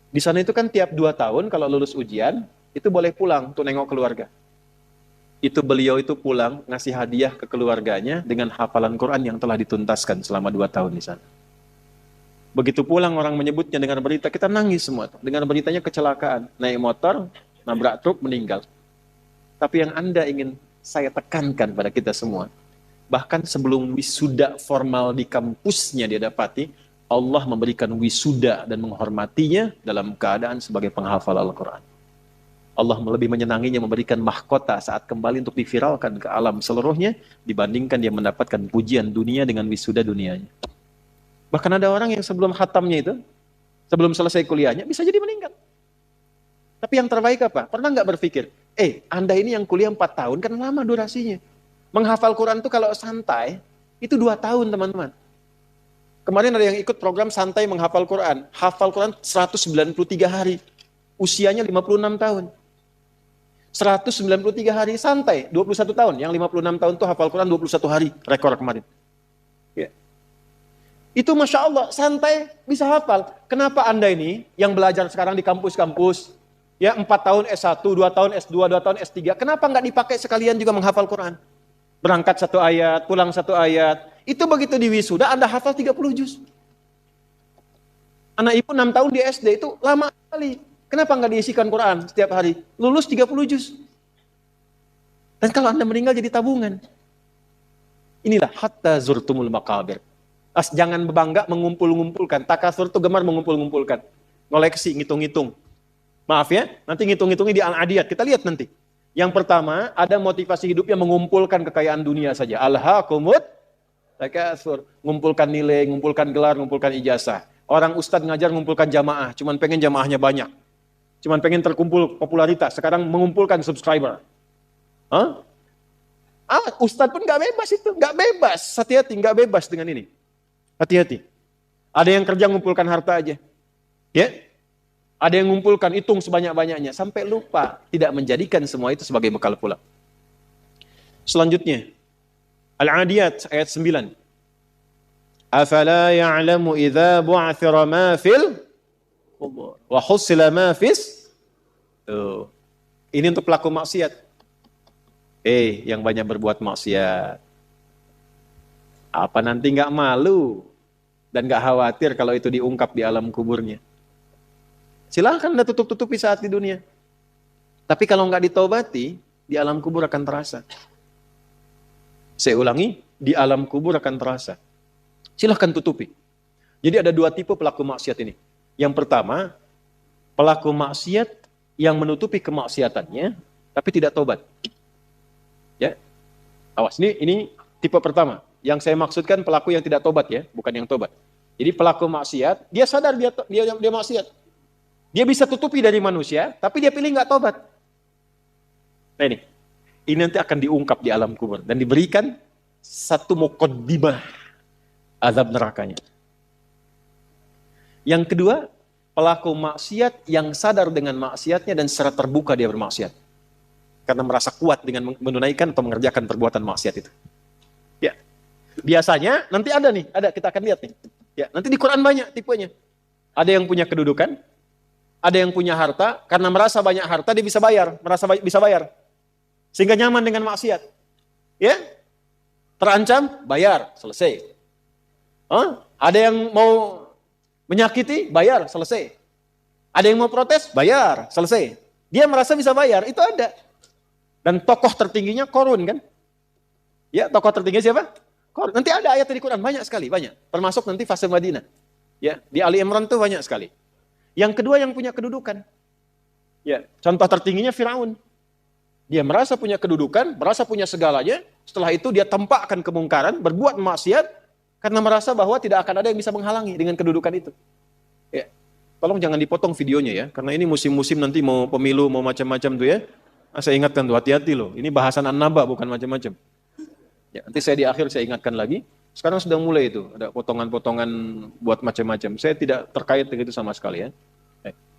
Di sana itu kan tiap 2 tahun kalau lulus ujian, itu boleh pulang untuk nengok keluarga. Itu beliau itu pulang ngasih hadiah ke keluarganya dengan hafalan Quran yang telah dituntaskan selama 2 tahun di sana. Begitu pulang orang menyebutnya dengan berita, kita nangis semua. Dengan beritanya kecelakaan, naik motor, nabrak truk, meninggal. Tapi yang Anda ingin saya tekankan pada kita semua, bahkan sebelum wisuda formal di kampusnya dia dapati, Allah memberikan wisuda dan menghormatinya dalam keadaan sebagai penghafal Al-Quran. Allah lebih menyenanginya memberikan mahkota saat kembali untuk diviralkan ke alam seluruhnya dibandingkan dia mendapatkan pujian dunia dengan wisuda dunianya. Bahkan ada orang yang sebelum khatamnya itu, sebelum selesai kuliahnya, bisa jadi meninggal. Tapi yang terbaik apa? Pernah nggak berpikir, Anda ini yang kuliah 4 tahun, kan lama durasinya. Menghafal Quran itu kalau santai, itu 2 tahun teman-teman. Kemarin ada yang ikut program santai menghafal Quran. Hafal Quran 193 hari. Usianya 56 tahun. 193 hari santai, 21 tahun. Yang 56 tahun itu hafal Quran 21 hari. Rekor kemarin. Ya. Itu Masya Allah, santai bisa hafal. Kenapa Anda ini yang belajar sekarang di kampus-kampus, ya 4 tahun S1, 2 tahun S2, 2 tahun S3, kenapa nggak dipakai sekalian juga menghafal Quran? Berangkat 1 ayat, pulang 1 ayat. Itu begitu di wisuda, Anda hafal 30 juz. Anak ibu 6 tahun di SD itu lama sekali. Kenapa nggak diisikan Quran setiap hari? Lulus 30 juz. Dan kalau Anda meninggal jadi tabungan. Inilah hatta zurtumul maqabir. Jangan bangga mengumpul-ngumpulkan. Takasur itu gemar mengumpul-ngumpulkan. Ngoleksi, ngitung-ngitung. Maaf ya, nanti ngitung-ngitungnya di Al-Adiyat. Kita lihat nanti. Yang pertama, ada motivasi hidupnya mengumpulkan kekayaan dunia saja. Alhaakumut takasur. Ngumpulkan nilai, ngumpulkan gelar, ngumpulkan ijazah. Orang ustadz ngajar ngumpulkan jamaah. Cuman pengen jamaahnya banyak. Cuman pengen terkumpul popularitas. Sekarang mengumpulkan subscriber. Hah? Ustadz pun gak bebas itu. Gak bebas. Hati-hati, gak bebas dengan ini. Hati-hati. Ada yang kerja ngumpulkan harta aja. Ya? Ada yang ngumpulkan, hitung sebanyak-banyaknya. Sampai lupa. Tidak menjadikan semua itu sebagai bekal pulang. Selanjutnya. Al-Adiyat ayat 9. Afala ya'lamu idza bu'athira ma fil qubur wa husila ma fis. Ini untuk pelaku maksiat. Yang banyak berbuat maksiat. Apa nanti nggak malu dan nggak khawatir kalau itu diungkap di alam kuburnya? Silahkan Anda tutup-tutupi saat di dunia. Tapi kalau nggak ditobati, di alam kubur akan terasa. Saya ulangi, di alam kubur akan terasa. Silahkan tutupi. Jadi ada 2 tipe pelaku maksiat ini. Yang pertama, pelaku maksiat yang menutupi kemaksiatannya, tapi tidak tobat. Ya, Awas, ini tipe pertama. Yang saya maksudkan pelaku yang tidak tobat ya, bukan yang tobat. Jadi pelaku maksiat, dia sadar dia maksiat. Dia bisa tutupi dari manusia, tapi dia pilih nggak tobat. Nah ini nanti akan diungkap di alam kubur dan diberikan satu muqaddimah azab nerakanya. Yang kedua, pelaku maksiat yang sadar dengan maksiatnya dan secara terbuka dia bermaksiat. Karena merasa kuat dengan menunaikan atau mengerjakan perbuatan maksiat itu. Ya. Biasanya nanti ada kita akan lihat nih. Ya, nanti di Quran banyak tipenya. Ada yang punya kedudukan, ada yang punya harta, karena merasa banyak harta dia bisa bayar, sehingga nyaman dengan maksiat. Ya. Terancam, bayar, selesai. Ada yang mau menyakiti, bayar, selesai. Ada yang mau protes, bayar, selesai. Dia merasa bisa bayar, itu ada. Dan tokoh tertingginya Qarun kan? Ya, tokoh tertinggi siapa? Qarun. Nanti ada ayat di Quran banyak sekali, banyak. Termasuk nanti fase Madinah. Ya, di Ali Imran tuh banyak sekali. Yang kedua yang punya kedudukan. Ya, contoh tertingginya Firaun. Dia merasa punya kedudukan, merasa punya segalanya. Setelah itu dia tampakkan kemungkaran, berbuat maksiat karena merasa bahwa tidak akan ada yang bisa menghalangi dengan kedudukan itu. Ya. Tolong jangan dipotong videonya ya, karena ini musim-musim nanti mau pemilu, mau macam-macam tuh ya. Saya ingatkan tuh, hati-hati loh. Ini bahasan an-naba bukan macam-macam. Ya, nanti saya di akhir saya ingatkan lagi. Sekarang sudah mulai itu, ada potongan-potongan buat macam-macam. Saya tidak terkait dengan itu sama sekali ya.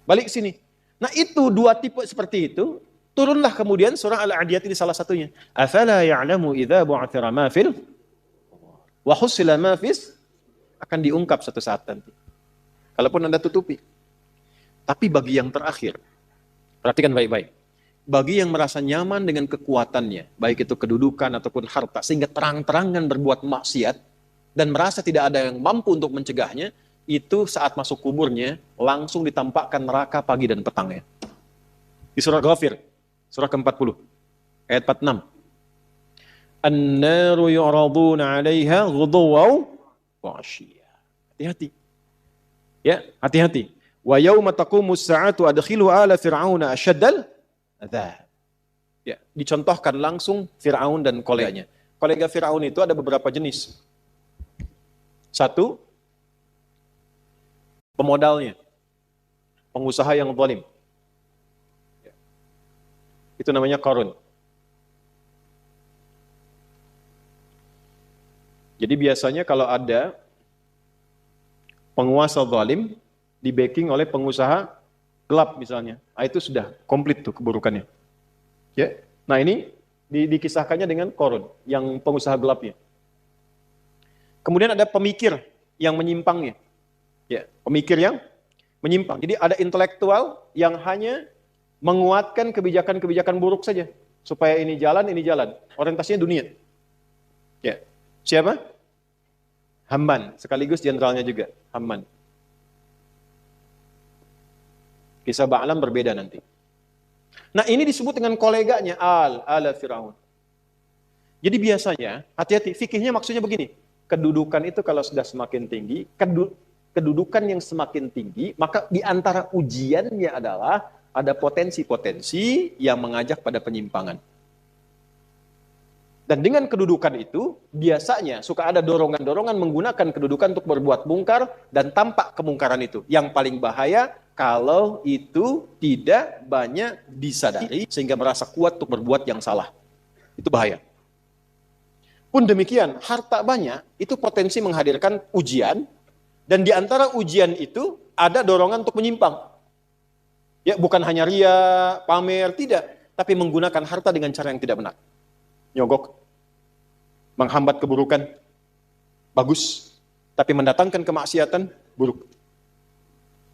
Balik sini. Nah itu dua tipe seperti itu, turunlah kemudian surah Al-Adiyat ini salah satunya. Afala ya'lamu idza bu'athira ma fil wa husila ma fis, akan diungkap suatu saat nanti. Kalaupun Anda tutupi. Tapi bagi yang terakhir, perhatikan baik-baik. Bagi yang merasa nyaman dengan kekuatannya, baik itu kedudukan ataupun harta, sehingga terang-terangan berbuat maksiat, dan merasa tidak ada yang mampu untuk mencegahnya, itu saat masuk kuburnya, langsung ditampakkan neraka pagi dan petangnya. Di surah Ghafir, surah ke-40, ayat 46. An-naru yu'raduna 'alaiha ghuduwaw wa 'ashiyya. Hati-hati. Ya, hati-hati. Wa yauma taqumus sa'atu adkhilu ala fir'auna asyaddal adzab. Ya, dicontohkan langsung Firaun dan koleganya. Kolega Firaun itu ada beberapa jenis. Satu, pemodalnya, pengusaha yang zalim. Ya. Itu namanya Qarun. Jadi biasanya kalau ada penguasa zalim di backing oleh pengusaha gelap misalnya, itu sudah komplit tuh keburukannya. Ya, nah ini dikisahkannya dengan Qarun yang pengusaha gelapnya. Kemudian ada pemikir yang menyimpangnya, ya, pemikir yang menyimpang. Jadi ada intelektual yang hanya menguatkan kebijakan-kebijakan buruk saja supaya ini jalan, orientasinya dunia. Ya, siapa? Haman, sekaligus jenderalnya juga, Haman. Kisah Ba'lam berbeda nanti. Nah ini disebut dengan koleganya ala Firaun. Jadi biasanya, hati-hati, fikihnya maksudnya begini. Kedudukan itu kalau sudah semakin tinggi, kedudukan yang semakin tinggi, maka di antara ujiannya adalah ada potensi-potensi yang mengajak pada penyimpangan. Dan dengan kedudukan itu, biasanya suka ada dorongan-dorongan menggunakan kedudukan untuk berbuat mungkar dan tampak kemungkaran itu. Yang paling bahaya, kalau itu tidak banyak disadari sehingga merasa kuat untuk berbuat yang salah. Itu bahaya. Pun demikian, harta banyak itu potensi menghadirkan ujian, dan di antara ujian itu ada dorongan untuk menyimpang. Ya, bukan hanya ria, pamer, tidak, tapi menggunakan harta dengan cara yang tidak benar. Nyogok, menghambat keburukan, bagus, tapi mendatangkan kemaksiatan, buruk.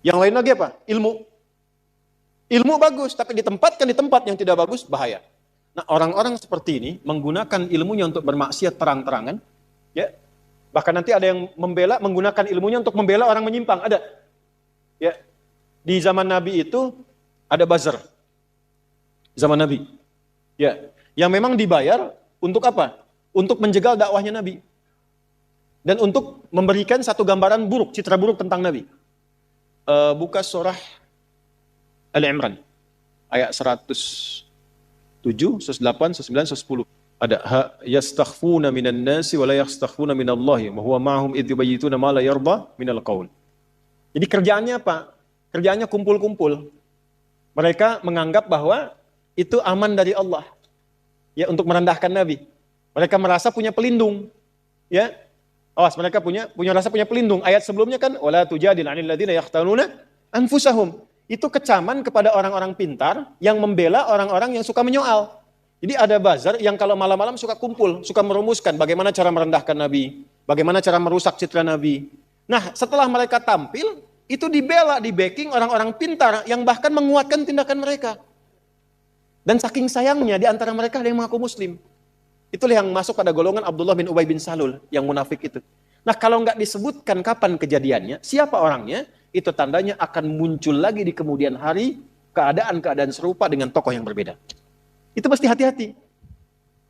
Yang lain lagi apa? Ilmu bagus, tapi ditempatkan di tempat yang tidak bagus, bahaya. Nah, orang-orang seperti ini menggunakan ilmunya untuk bermaksiat terang-terangan, ya. Bahkan nanti ada yang menggunakan ilmunya untuk membela orang menyimpang, ada. Ya. Di zaman Nabi itu ada buzzer. Zaman Nabi. Ya, yang memang dibayar untuk apa? Untuk menjegal dakwahnya Nabi. Dan untuk memberikan satu gambaran buruk, citra buruk tentang Nabi. Buka surah Ali Imran ayat 107, 108, 109, 110. Ada yastakhfuna minan nasi wa la yastakhfuna minallahi wa huwa ma'ahum idh yubayyituna ma la yarda minal qaul. Jadi kerjaannya apa? Kerjaannya kumpul-kumpul. Mereka menganggap bahwa itu aman dari Allah. Ya, untuk merendahkan Nabi. Mereka merasa punya pelindung. Ya. Awas, mereka punya rasa punya pelindung. Ayat sebelumnya kan wala tujadil 'anil ladzina yaqtanuna anfusahum. Itu kecaman kepada orang-orang pintar yang membela orang-orang yang suka menyoal. Jadi ada bazar yang kalau malam-malam suka kumpul, suka merumuskan bagaimana cara merendahkan Nabi, bagaimana cara merusak citra Nabi. Nah, setelah mereka tampil, itu dibela, di backing orang-orang pintar yang bahkan menguatkan tindakan mereka. Dan saking sayangnya di antara mereka ada yang mengaku muslim. Itulah yang masuk pada golongan Abdullah bin Ubay bin Salul, yang munafik itu. Nah, kalau nggak disebutkan kapan kejadiannya, siapa orangnya, itu tandanya akan muncul lagi di kemudian hari keadaan-keadaan serupa dengan tokoh yang berbeda. Itu mesti hati-hati.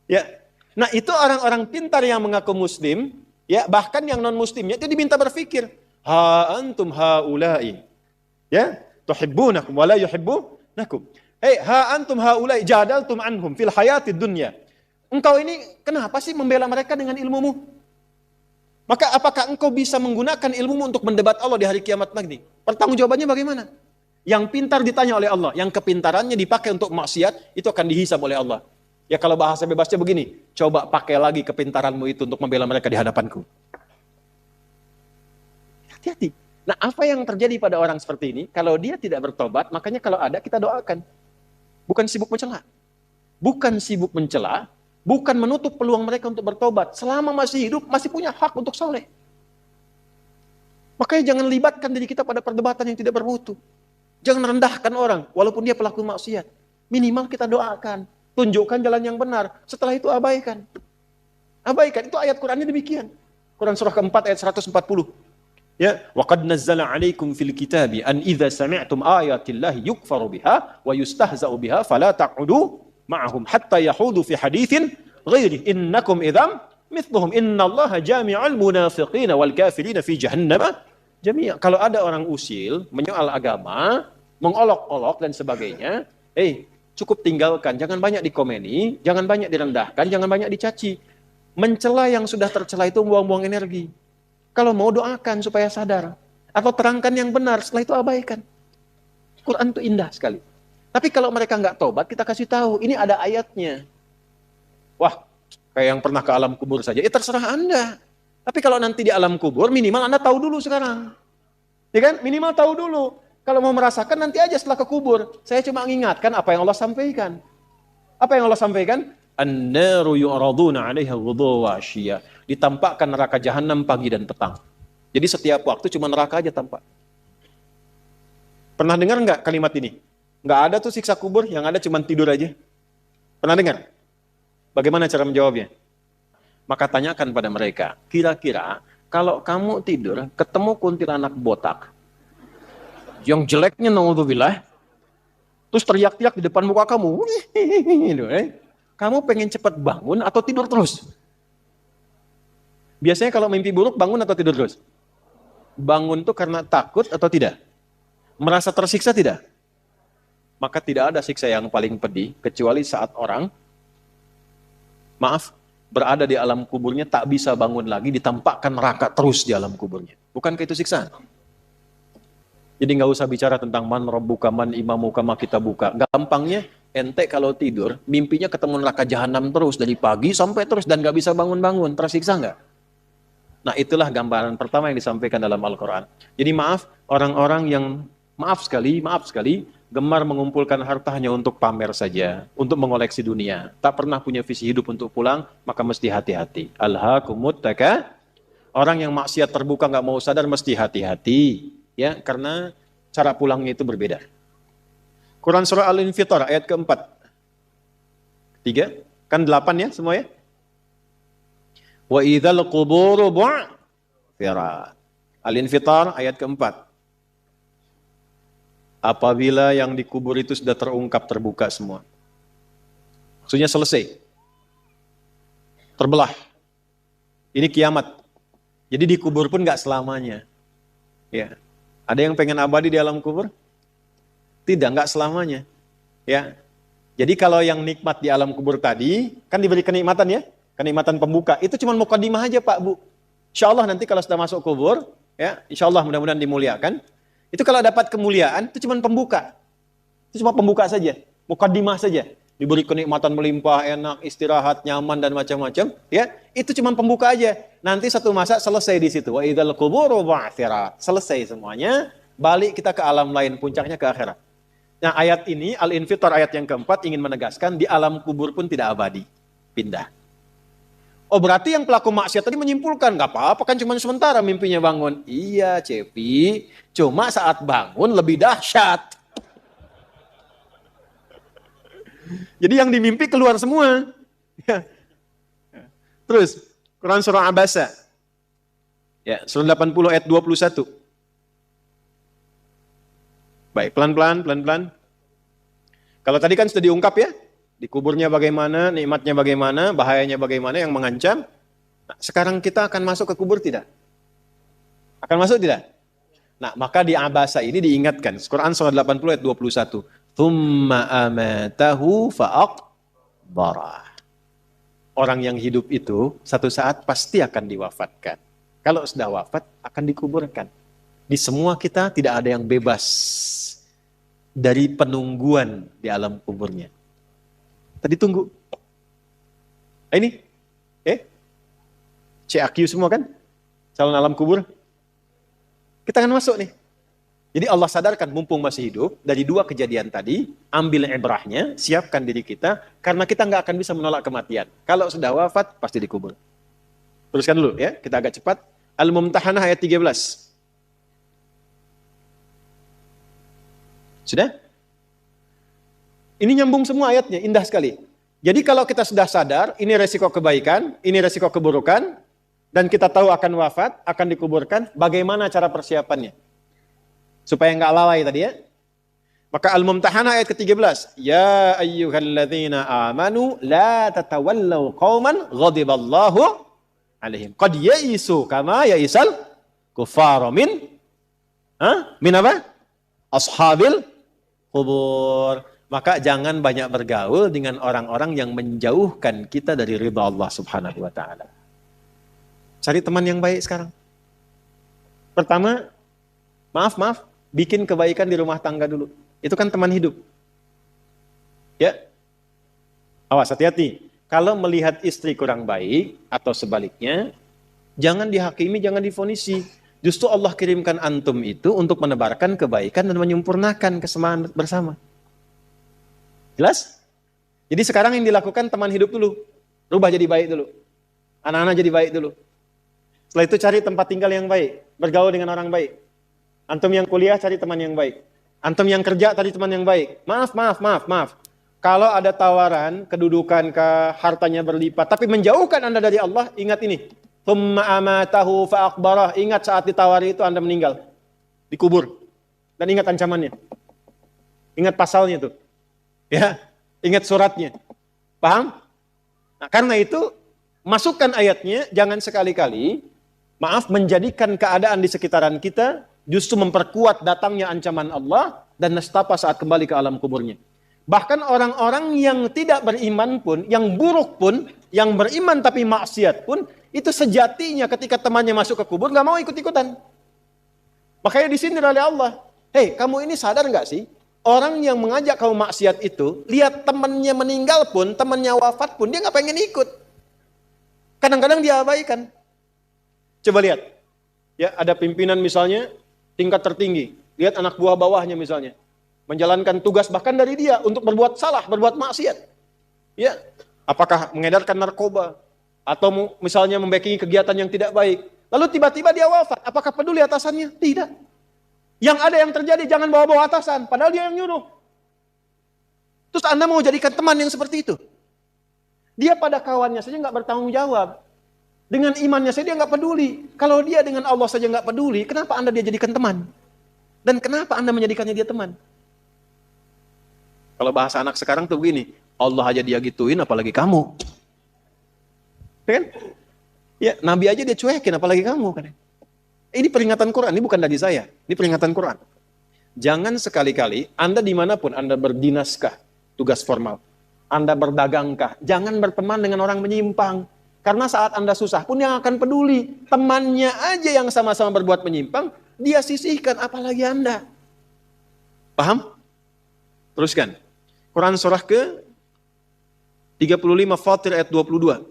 Ya. Nah, itu orang-orang pintar yang mengaku muslim, ya, bahkan yang non muslimnya itu diminta berpikir, ha antum haula'i. Ya, tuhibbunakum wa la yuhibbunakum. Hei, ha antum haula'i jadaltum anhum fil hayatid dunya. Engkau ini kenapa sih membela mereka dengan ilmumu? Maka apakah engkau bisa menggunakan ilmumu untuk mendebat Allah di hari kiamat nanti? Pertanggungjawabannya bagaimana? Yang pintar ditanya oleh Allah, yang kepintarannya dipakai untuk maksiat, itu akan dihisab oleh Allah. Ya kalau bahasa bebasnya begini, coba pakai lagi kepintaranmu itu untuk membela mereka di hadapanku. Hati-hati. Nah, apa yang terjadi pada orang seperti ini? Kalau dia tidak bertobat, makanya kalau ada kita doakan. Bukan sibuk mencela. Bukan sibuk mencela, bukan menutup peluang mereka untuk bertobat. Selama masih hidup, masih punya hak untuk soleh. Makanya jangan libatkan diri kita pada perdebatan yang tidak bermutu. Jangan rendahkan orang, walaupun dia pelaku maksiat. Minimal kita doakan. Tunjukkan jalan yang benar. Setelah itu abaikan. Abaikan. Itu ayat Qur'annya demikian. Quran surah keempat ayat 140. Ya, wa qad nazzala 'alaikum fil kitabi an idza sami'tum ayatillahi yukfaru biha wa yustahza'u biha fala taq'udu ma'ahum hatta yahudu fi haditsin ghairi innakum idzam mithluhum innallaha jami'ul munafiqina wal kafirina fi jahannam jami'a. Kalau ada orang usil menyoal agama, mengolok-olok dan sebagainya, cukup tinggalkan, jangan banyak dikomeni, jangan banyak direndahkan, jangan banyak dicaci. Mencela yang sudah tercela itu buang-buang energi. Kalau mau doakan supaya sadar, atau terangkan yang benar, setelah itu abaikan. Quran itu indah sekali. Tapi kalau mereka nggak tobat, kita kasih tahu, ini ada ayatnya. Wah, kayak yang pernah ke alam kubur saja, ya terserah Anda. Tapi kalau nanti di alam kubur, minimal Anda tahu dulu sekarang. Ya kan? Minimal tahu dulu. Kalau mau merasakan, nanti aja setelah ke kubur. Saya cuma mengingatkan apa yang Allah sampaikan. Apa yang Allah sampaikan? An-naru yu'raduna 'alaiha ghudwa wa 'ashiyya. Ditampakkan neraka jahanam pagi dan petang. Jadi setiap waktu cuma neraka aja tampak. Pernah dengar nggak kalimat ini? Nggak ada tuh siksa kubur, yang ada cuma tidur aja. Pernah dengar? Bagaimana cara menjawabnya? Maka tanyakan pada mereka, kira-kira kalau kamu tidur, ketemu kuntilanak botak, yang jeleknya naudzubillah, terus teriak-teriak di depan muka kamu, kamu pengen cepat bangun atau tidur terus? Biasanya kalau mimpi buruk bangun atau tidur terus? Bangun tuh karena takut atau tidak? Merasa tersiksa tidak? Maka tidak ada siksa yang paling pedih kecuali saat orang, berada di alam kuburnya tak bisa bangun lagi, ditampakkan neraka terus di alam kuburnya. Bukankah itu siksaan? Jadi nggak usah bicara tentang man rabbuka man imamuka ma kita buka. Gampangnya ente kalau tidur mimpinya ketemu neraka jahanam terus dari pagi sampai terus dan nggak bisa bangun-bangun, tersiksa nggak? Nah itulah gambaran pertama yang disampaikan dalam Al-Quran. Jadi orang-orang yang maaf sekali gemar mengumpulkan hartanya untuk pamer saja, untuk mengoleksi dunia, tak pernah punya visi hidup untuk pulang, maka mesti hati-hati. Alhaakumut takatsur. Orang yang maksiat terbuka nggak mau sadar mesti hati-hati. Ya, karena cara pulangnya itu berbeda. Quran surah Al-Infitar ayat keempat. 3, kan 8 ya semua ya. Wa idzal quburu bu'thirat. Al-Infitar ayat keempat. Apabila yang dikubur itu sudah terungkap, terbuka semua. Maksudnya selesai. Terbelah. Ini kiamat. Jadi dikubur pun nggak selamanya. Ya. Ada yang pengen abadi di alam kubur? Tidak, nggak selamanya. Ya. Jadi kalau yang nikmat di alam kubur tadi, kan diberi kenikmatan ya, kenikmatan pembuka. Itu cuma mukadimah aja Pak Bu. Insya Allah nanti kalau sudah masuk kubur, ya, insya Allah mudah-mudahan dimuliakan. Itu kalau dapat kemuliaan, itu cuma pembuka. Itu cuma pembuka saja, mukadimah saja. Diberi kenikmatan melimpah, enak, istirahat, nyaman dan macam-macam, ya. Itu cuma pembuka aja. Nanti satu masa selesai di situ. Wa idzal quburu bu'tsirat. Selesai semuanya, balik kita ke alam lain, puncaknya ke akhirat. Nah, ayat ini Al-Infitar ayat yang keempat ingin menegaskan di alam kubur pun tidak abadi, pindah. Oh, berarti yang pelaku maksiat tadi menyimpulkan nggak apa-apa kan cuma sementara mimpinya bangun. Iya, Cepi, cuma saat bangun lebih dahsyat. Jadi yang dimimpi keluar semua. Terus, Quran surah Abasa. Ya, surah 80 ayat 21. Baik, pelan-pelan. Kalau tadi kan sudah diungkap ya, di kuburnya bagaimana, nikmatnya bagaimana, bahayanya bagaimana yang mengancam. Nah, sekarang kita akan masuk ke kubur tidak? Akan masuk tidak? Nah, maka di Abasa ini diingatkan. Quran surah 80 ayat 21. Thumma amatahu fa'aqbarah. Orang yang hidup itu satu saat pasti akan diwafatkan. Kalau sudah wafat akan dikuburkan. Di semua kita tidak ada yang bebas dari penungguan di alam kuburnya. Tadi tunggu. Ini, CAQ semua kan? Calon alam kubur. Kita akan masuk nih. Jadi Allah sadarkan mumpung masih hidup, dari dua kejadian tadi, ambil ibrahnya, siapkan diri kita, karena kita nggak akan bisa menolak kematian. Kalau sudah wafat, pasti dikubur. Teruskan dulu ya, kita agak cepat. Al-Mumtahanah ayat 13. Sudah? Ini nyambung semua ayatnya, indah sekali. Jadi kalau kita sudah sadar, ini resiko kebaikan, ini resiko keburukan, dan kita tahu akan wafat, akan dikuburkan, bagaimana cara persiapannya? Supaya nggak lalai tadi ya. Maka Al-Mumtahanah ayat ke-13. Ya ayyuhalladzina amanu la tatawallaw qauman ghadiballahu alaihim. Qad ya'isu kama ya'isal kuffara min apa? Ashabil kubur. Maka jangan banyak bergaul dengan orang-orang yang menjauhkan kita dari ridha Allah subhanahu wa ta'ala. Cari teman yang baik sekarang. Pertama, maaf, bikin kebaikan di rumah tangga dulu. Itu kan teman hidup. Ya. Awas, hati-hati. Kalau melihat istri kurang baik, atau sebaliknya, jangan dihakimi, jangan difonisi. Justru Allah kirimkan antum itu untuk menebarkan kebaikan dan menyempurnakan kesemaan bersama. Jelas? Jadi sekarang yang dilakukan teman hidup dulu. Rubah jadi baik dulu. Anak-anak jadi baik dulu. Setelah itu cari tempat tinggal yang baik. Bergaul dengan orang baik. Antum yang kuliah cari teman yang baik. Antum yang kerja cari teman yang baik. Maaf. Kalau ada tawaran, kedudukan, hartanya berlipat, tapi menjauhkan Anda dari Allah, ingat ini. Thumma amatahu fa'aqbarah. Ingat saat ditawari itu Anda meninggal. Dikubur. Dan ingat ancamannya. Ingat pasalnya tuh. Ya, ingat suratnya. Paham? Nah, karena itu, masukkan ayatnya, jangan sekali-kali, menjadikan keadaan di sekitaran kita, justru memperkuat datangnya ancaman Allah, dan nestapa saat kembali ke alam kuburnya. Bahkan orang-orang yang tidak beriman pun, yang buruk pun, yang beriman tapi maksiat pun, itu sejatinya ketika temannya masuk ke kubur, gak mau ikut-ikutan. Makanya disindir oleh Allah. Hei, kamu ini sadar gak sih? Orang yang mengajak kamu maksiat itu, lihat temannya meninggal pun, temannya wafat pun, dia gak pengen ikut. Kadang-kadang dia abaikan. Coba lihat. Ya, ada pimpinan misalnya, tingkat tertinggi. Lihat anak buah bawahnya misalnya. Menjalankan tugas bahkan dari dia untuk berbuat salah, berbuat maksiat. Ya, apakah mengedarkan narkoba atau misalnya membackingi kegiatan yang tidak baik. Lalu tiba-tiba dia wafat. Apakah peduli atasannya? Tidak. Yang ada yang terjadi jangan bawa-bawa atasan, padahal dia yang nyuruh. Terus Anda mau jadikan teman yang seperti itu? Dia pada kawannya saja nggak bertanggung jawab. Dengan imannya saja dia nggak peduli. Kalau dia dengan Allah saja nggak peduli, kenapa Anda dia jadikan teman? Dan kenapa Anda menjadikannya dia teman? Kalau bahasa anak sekarang tuh begini, Allah aja dia gituin, apalagi kamu. Kan? Ya, Nabi aja dia cuekin, apalagi kamu. Kan? Ini peringatan Quran, ini bukan dari saya. Ini peringatan Quran. Jangan sekali-kali, Anda dimanapun Anda berdinaskah, tugas formal. Anda berdagangkah? Jangan berteman dengan orang menyimpang. Karena saat Anda susah pun yang akan peduli. Temannya aja yang sama-sama berbuat menyimpang, dia sisihkan, apalagi Anda. Paham? Teruskan. Quran surah ke 35 Fatir ayat 22.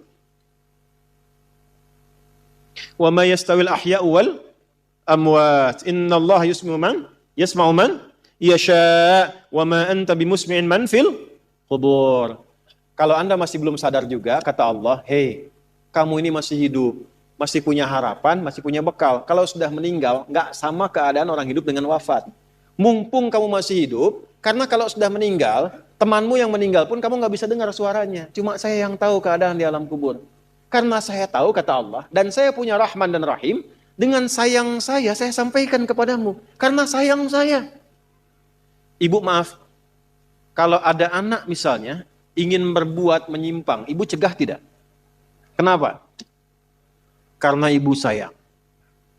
Wa ma yastawil ahya'u wal amwat. Innallaha yasma'u man yasha' wa ma anta bimusmi'in man fil qubur. Kalau Anda masih belum sadar juga, kata Allah, hei, kamu ini masih hidup, masih punya harapan, masih punya bekal. Kalau sudah meninggal, nggak sama keadaan orang hidup dengan wafat. Mumpung kamu masih hidup, karena kalau sudah meninggal, temanmu yang meninggal pun kamu nggak bisa dengar suaranya. Cuma saya yang tahu keadaan di alam kubur. Karena saya tahu, kata Allah, dan saya punya Rahman dan Rahim, dengan sayang saya sampaikan kepadamu. Karena sayang saya. Ibu maaf, kalau ada anak misalnya, ingin berbuat menyimpang, ibu cegah tidak? Kenapa? Karena ibu sayang.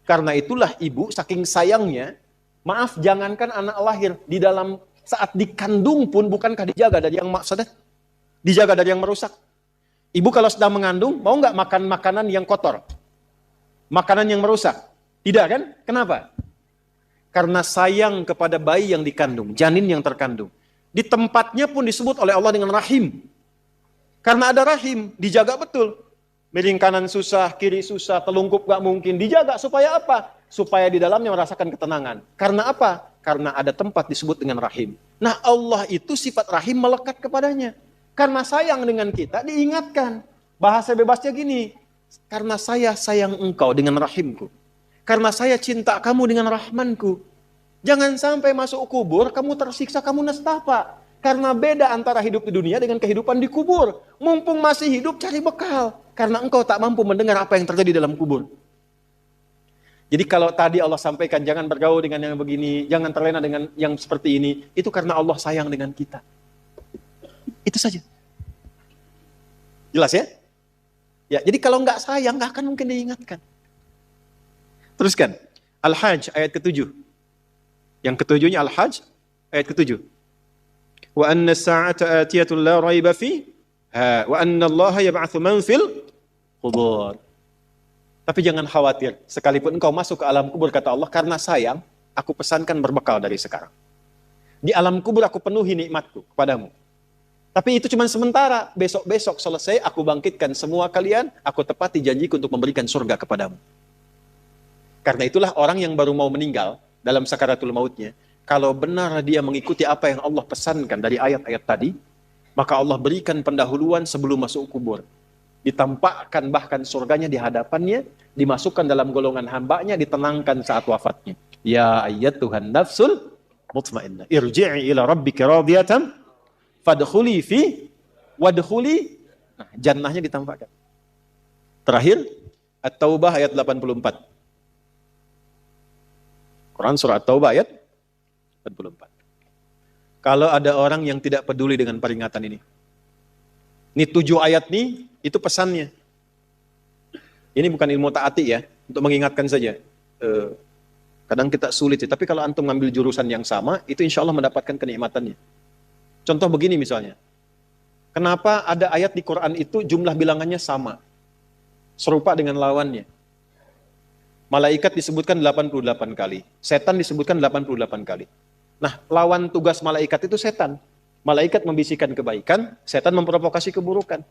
Karena itulah ibu saking sayangnya, maaf, jangankan anak lahir, di dalam saat dikandung pun bukankah dijaga dari yang maksudnya? Dijaga dari yang merusak. Ibu kalau sedang mengandung, mau nggak makan makanan yang kotor? Makanan yang merusak? Tidak kan? Kenapa? Karena sayang kepada bayi yang dikandung, janin yang terkandung. Di tempatnya pun disebut oleh Allah dengan rahim. Karena ada rahim, dijaga betul. Miring kanan susah, kiri susah, telungkup gak mungkin. Dijaga supaya apa? Supaya di dalamnya merasakan ketenangan. Karena apa? Karena ada tempat disebut dengan rahim. Nah, Allah itu sifat rahim melekat kepadanya. Karena sayang dengan kita, diingatkan. Bahasa bebasnya gini, karena saya sayang engkau dengan rahimku. Karena saya cinta kamu dengan rahmanku. Jangan sampai masuk kubur, kamu tersiksa, kamu nestapa. Karena beda antara hidup di dunia dengan kehidupan di kubur. Mumpung masih hidup, cari bekal. Karena engkau tak mampu mendengar apa yang terjadi dalam kubur. Jadi kalau tadi Allah sampaikan, jangan bergaul dengan yang begini, jangan terlena dengan yang seperti ini, itu karena Allah sayang dengan kita. Itu saja. Jelas ya? Ya, jadi kalau nggak sayang, nggak akan mungkin diingatkan. Teruskan. Al-Hajj ayat ke-7. Yang ketujuhnya Al-Hajj ayat ke-7. Wa anna as-sa'ata atiyatun la raiba fiha wa anna Allah yab'atsu man fil qubur. Tapi jangan khawatir, sekalipun engkau masuk ke alam kubur, kata Allah, karena sayang, aku pesankan berbekal dari sekarang. Di alam kubur aku penuhi nikmatku kepadamu. Tapi itu cuma sementara, besok-besok selesai, aku bangkitkan semua kalian, aku tepati janjiku untuk memberikan surga kepadamu. Karena itulah orang yang baru mau meninggal, dalam sakaratul mautnya, kalau benar dia mengikuti apa yang Allah pesankan dari ayat-ayat tadi, maka Allah berikan pendahuluan sebelum masuk kubur. Ditampakkan bahkan surganya di hadapannya, dimasukkan dalam golongan hambanya, ditenangkan saat wafatnya. Ya ayyatuhan nafsul mutmainnah, irji'i ila rabbika radiyatan fadkhuli fi wadkhuli. Nah, jannahnya ditampakkan. Terakhir, At-Taubah ayat 84. Quran surah At-Taubah ayat 84. Kalau ada orang yang tidak peduli dengan peringatan ini. Ini 7 ayat nih, itu pesannya. Ini bukan ilmu ta'ati ya, untuk mengingatkan saja. Kadang kita sulit sih, tapi kalau antum ngambil jurusan yang sama, itu insya Allah mendapatkan kenikmatannya. Contoh begini misalnya. Kenapa ada ayat di Quran itu jumlah bilangannya sama? Serupa dengan lawannya. Malaikat disebutkan 88 kali. Setan disebutkan 88 kali. Nah, lawan tugas malaikat itu setan. Malaikat membisikkan kebaikan, setan memprovokasi keburukan.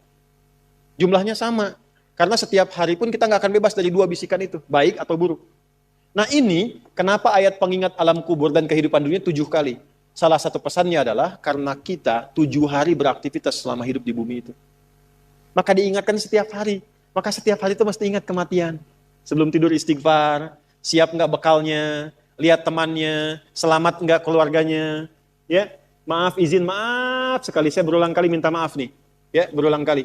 Jumlahnya sama. Karena setiap hari pun kita nggak akan bebas dari 2 bisikan itu, baik atau buruk. Nah ini, kenapa ayat pengingat alam kubur dan kehidupan dunia 7 kali? Salah satu pesannya adalah karena kita 7 hari beraktivitas selama hidup di bumi itu. Maka diingatkan setiap hari. Maka setiap hari itu mesti ingat kematian. Sebelum tidur istighfar, siap nggak bekalnya, lihat temannya, selamat nggak keluarganya, ya. Maaf, izin, maaf sekali. Saya berulang kali minta maaf nih. Ya, berulang kali.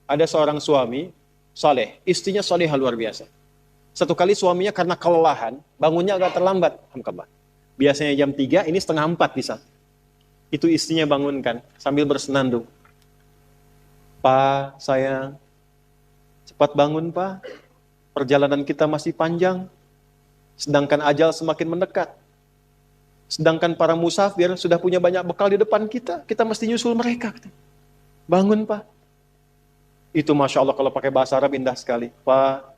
Ada seorang suami, soleh. Istrinya soleh luar biasa. Satu kali suaminya karena kelelahan, bangunnya agak terlambat. Alhamdulillah. Biasanya jam 3, ini setengah 4 bisa. Itu istrinya bangunkan, sambil bersenandung. Pak, sayang, cepat bangun Pak. Perjalanan kita masih panjang. Sedangkan ajal semakin mendekat. Sedangkan para musafir sudah punya banyak bekal di depan kita. Kita mesti nyusul mereka. Bangun, Pak. Itu Masya Allah kalau pakai bahasa Arab indah sekali. Pak,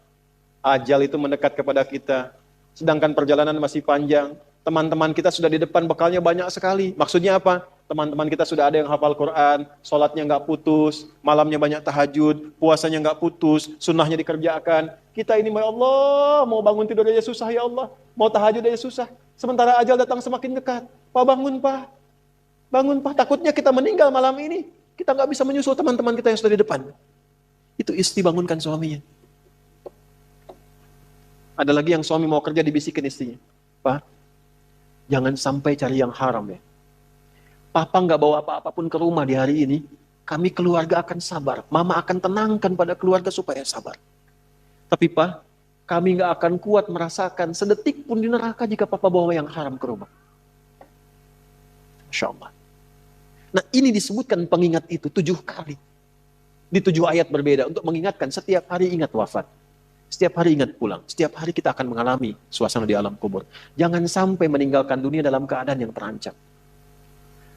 ajal itu mendekat kepada kita. Sedangkan perjalanan masih panjang. Teman-teman kita sudah di depan, bekalnya banyak sekali. Maksudnya apa? Teman-teman kita sudah ada yang hafal Quran, sholatnya nggak putus, malamnya banyak tahajud, puasanya nggak putus, sunnahnya dikerjakan. Kita ini, ya Allah, mau bangun tidur aja susah ya Allah. Mau tahajud aja susah. Sementara ajal datang semakin dekat. Pak, bangun Pak. Bangun Pak, takutnya kita meninggal malam ini. Kita nggak bisa menyusul teman-teman kita yang sudah di depan. Itu istri bangunkan suaminya. Ada lagi yang suami mau kerja dibisikin istrinya. Pak, jangan sampai cari yang haram ya. Papa nggak bawa apa-apa pun ke rumah di hari ini. Kami keluarga akan sabar. Mama akan tenangkan pada keluarga supaya sabar. Tapi Pak, kami nggak akan kuat merasakan sedetik pun di neraka jika Papa bawa yang haram ke rumah. Masya Allah. Nah ini disebutkan pengingat itu 7 kali. Di 7 ayat berbeda untuk mengingatkan setiap hari ingat wafat. Setiap hari ingat pulang. Setiap hari kita akan mengalami suasana di alam kubur. Jangan sampai meninggalkan dunia dalam keadaan yang terancam.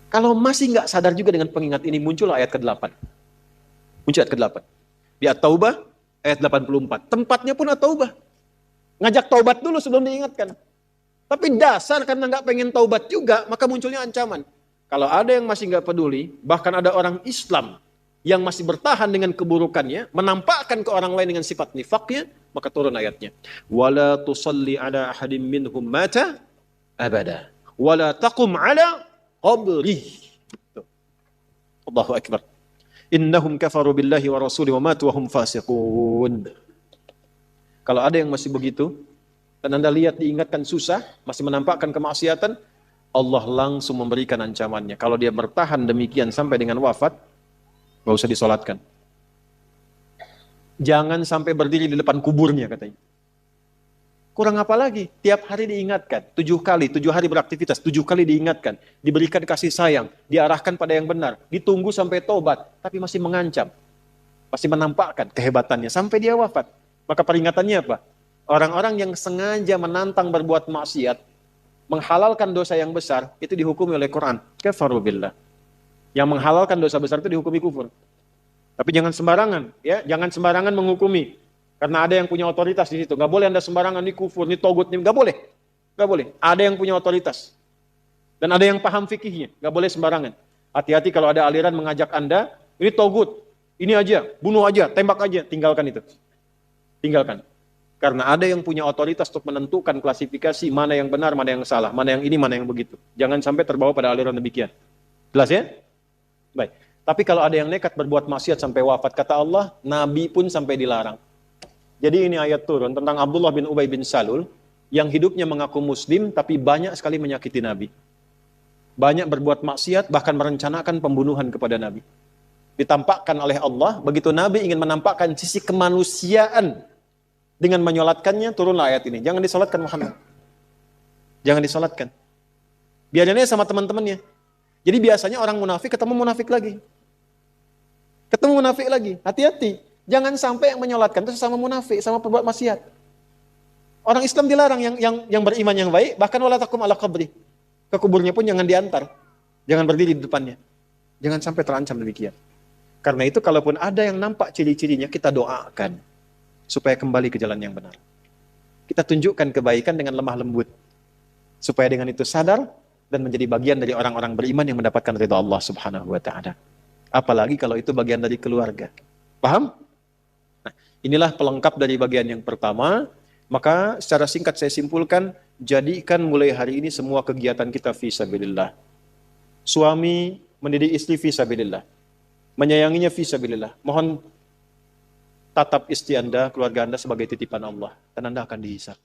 Kalau masih nggak sadar juga dengan pengingat ini, muncul ayat ke-8. Muncul ayat ke-8. Di At-Taubah, ayat 84. Tempatnya pun At-Taubah. Ngajak taubat dulu sebelum diingatkan. Tapi dasar karena nggak pengen taubat juga, maka munculnya ancaman. Kalau ada yang masih nggak peduli, bahkan ada orang Islam yang masih bertahan dengan keburukannya, menampakkan ke orang lain dengan sifat nifaknya, maka turun ayatnya. Wala tusalli ala ahadim minhum mata abada. Wala taqum ala qabri. Allahu Akbar. Innahum kafaru billahi wa rasuli wa matu wa hum fasiqun. Kalau ada yang masih begitu, dan Anda lihat diingatkan susah, masih menampakkan kemaksiatan, Allah langsung memberikan ancamannya. Kalau dia bertahan demikian sampai dengan wafat, gak usah disolatkan. Jangan sampai berdiri di depan kuburnya katanya. Kurang apa lagi? Tiap hari diingatkan. 7 kali, 7 hari beraktivitas, 7 kali diingatkan. Diberikan kasih sayang, diarahkan pada yang benar. Ditunggu sampai tobat, tapi masih mengancam. Masih menampakkan kehebatannya sampai dia wafat. Maka peringatannya apa? Orang-orang yang sengaja menantang berbuat maksiat, menghalalkan dosa yang besar, itu dihukumi oleh Quran. Kafaru billah. Yang menghalalkan dosa besar itu dihukumi kufur. Tapi jangan sembarangan, ya, jangan sembarangan menghukumi. Karena ada yang punya otoritas di situ. Nggak boleh Anda sembarangan, ini kufur, ini togut, ini nggak boleh. Nggak boleh. Ada yang punya otoritas. Dan ada yang paham fikihnya. Nggak boleh sembarangan. Hati-hati kalau ada aliran mengajak Anda, ini togut, ini aja, bunuh aja, tembak aja, tinggalkan itu. Tinggalkan. Karena ada yang punya otoritas untuk menentukan klasifikasi mana yang benar, mana yang salah, mana yang ini, mana yang begitu. Jangan sampai terbawa pada aliran demikian. Jelas ya? Baik. Tapi kalau ada yang nekat berbuat maksiat sampai wafat, kata Allah, Nabi pun sampai dilarang. Jadi ini ayat turun tentang Abdullah bin Ubay bin Salul, yang hidupnya mengaku muslim, tapi banyak sekali menyakiti Nabi. Banyak berbuat maksiat, bahkan merencanakan pembunuhan kepada Nabi. Ditampakkan oleh Allah, begitu Nabi ingin menampakkan sisi kemanusiaan, dengan menyolatkannya, turunlah ayat ini. Jangan disolatkan Muhammad. Jangan disolatkan. Biarnya sama teman-temannya. Jadi biasanya orang munafik ketemu munafik lagi. Ketemu munafik lagi. Hati-hati. Jangan sampai yang menyolatkan itu sama munafik, sama pembuat maksiat. Orang Islam dilarang yang beriman yang baik, bahkan wala takum ala qabri. Ke kuburnya pun jangan diantar. Jangan berdiri di depannya. Jangan sampai terancam demikian. Karena itu kalaupun ada yang nampak ciri-cirinya, kita doakan supaya kembali ke jalan yang benar. Kita tunjukkan kebaikan dengan lemah lembut. Supaya dengan itu sadar dan menjadi bagian dari orang-orang beriman yang mendapatkan ridha Allah Subhanahu wa taala. Apalagi kalau itu bagian dari keluarga. Paham? Nah, inilah pelengkap dari bagian yang pertama. Maka secara singkat saya simpulkan, jadikan mulai hari ini semua kegiatan kita fi sabilillah. Suami mendidik istri fi sabilillah. Menyayanginya fi sabilillah. Mohon tatap istri Anda, keluarga Anda sebagai titipan Allah. Dan Anda akan dihisab.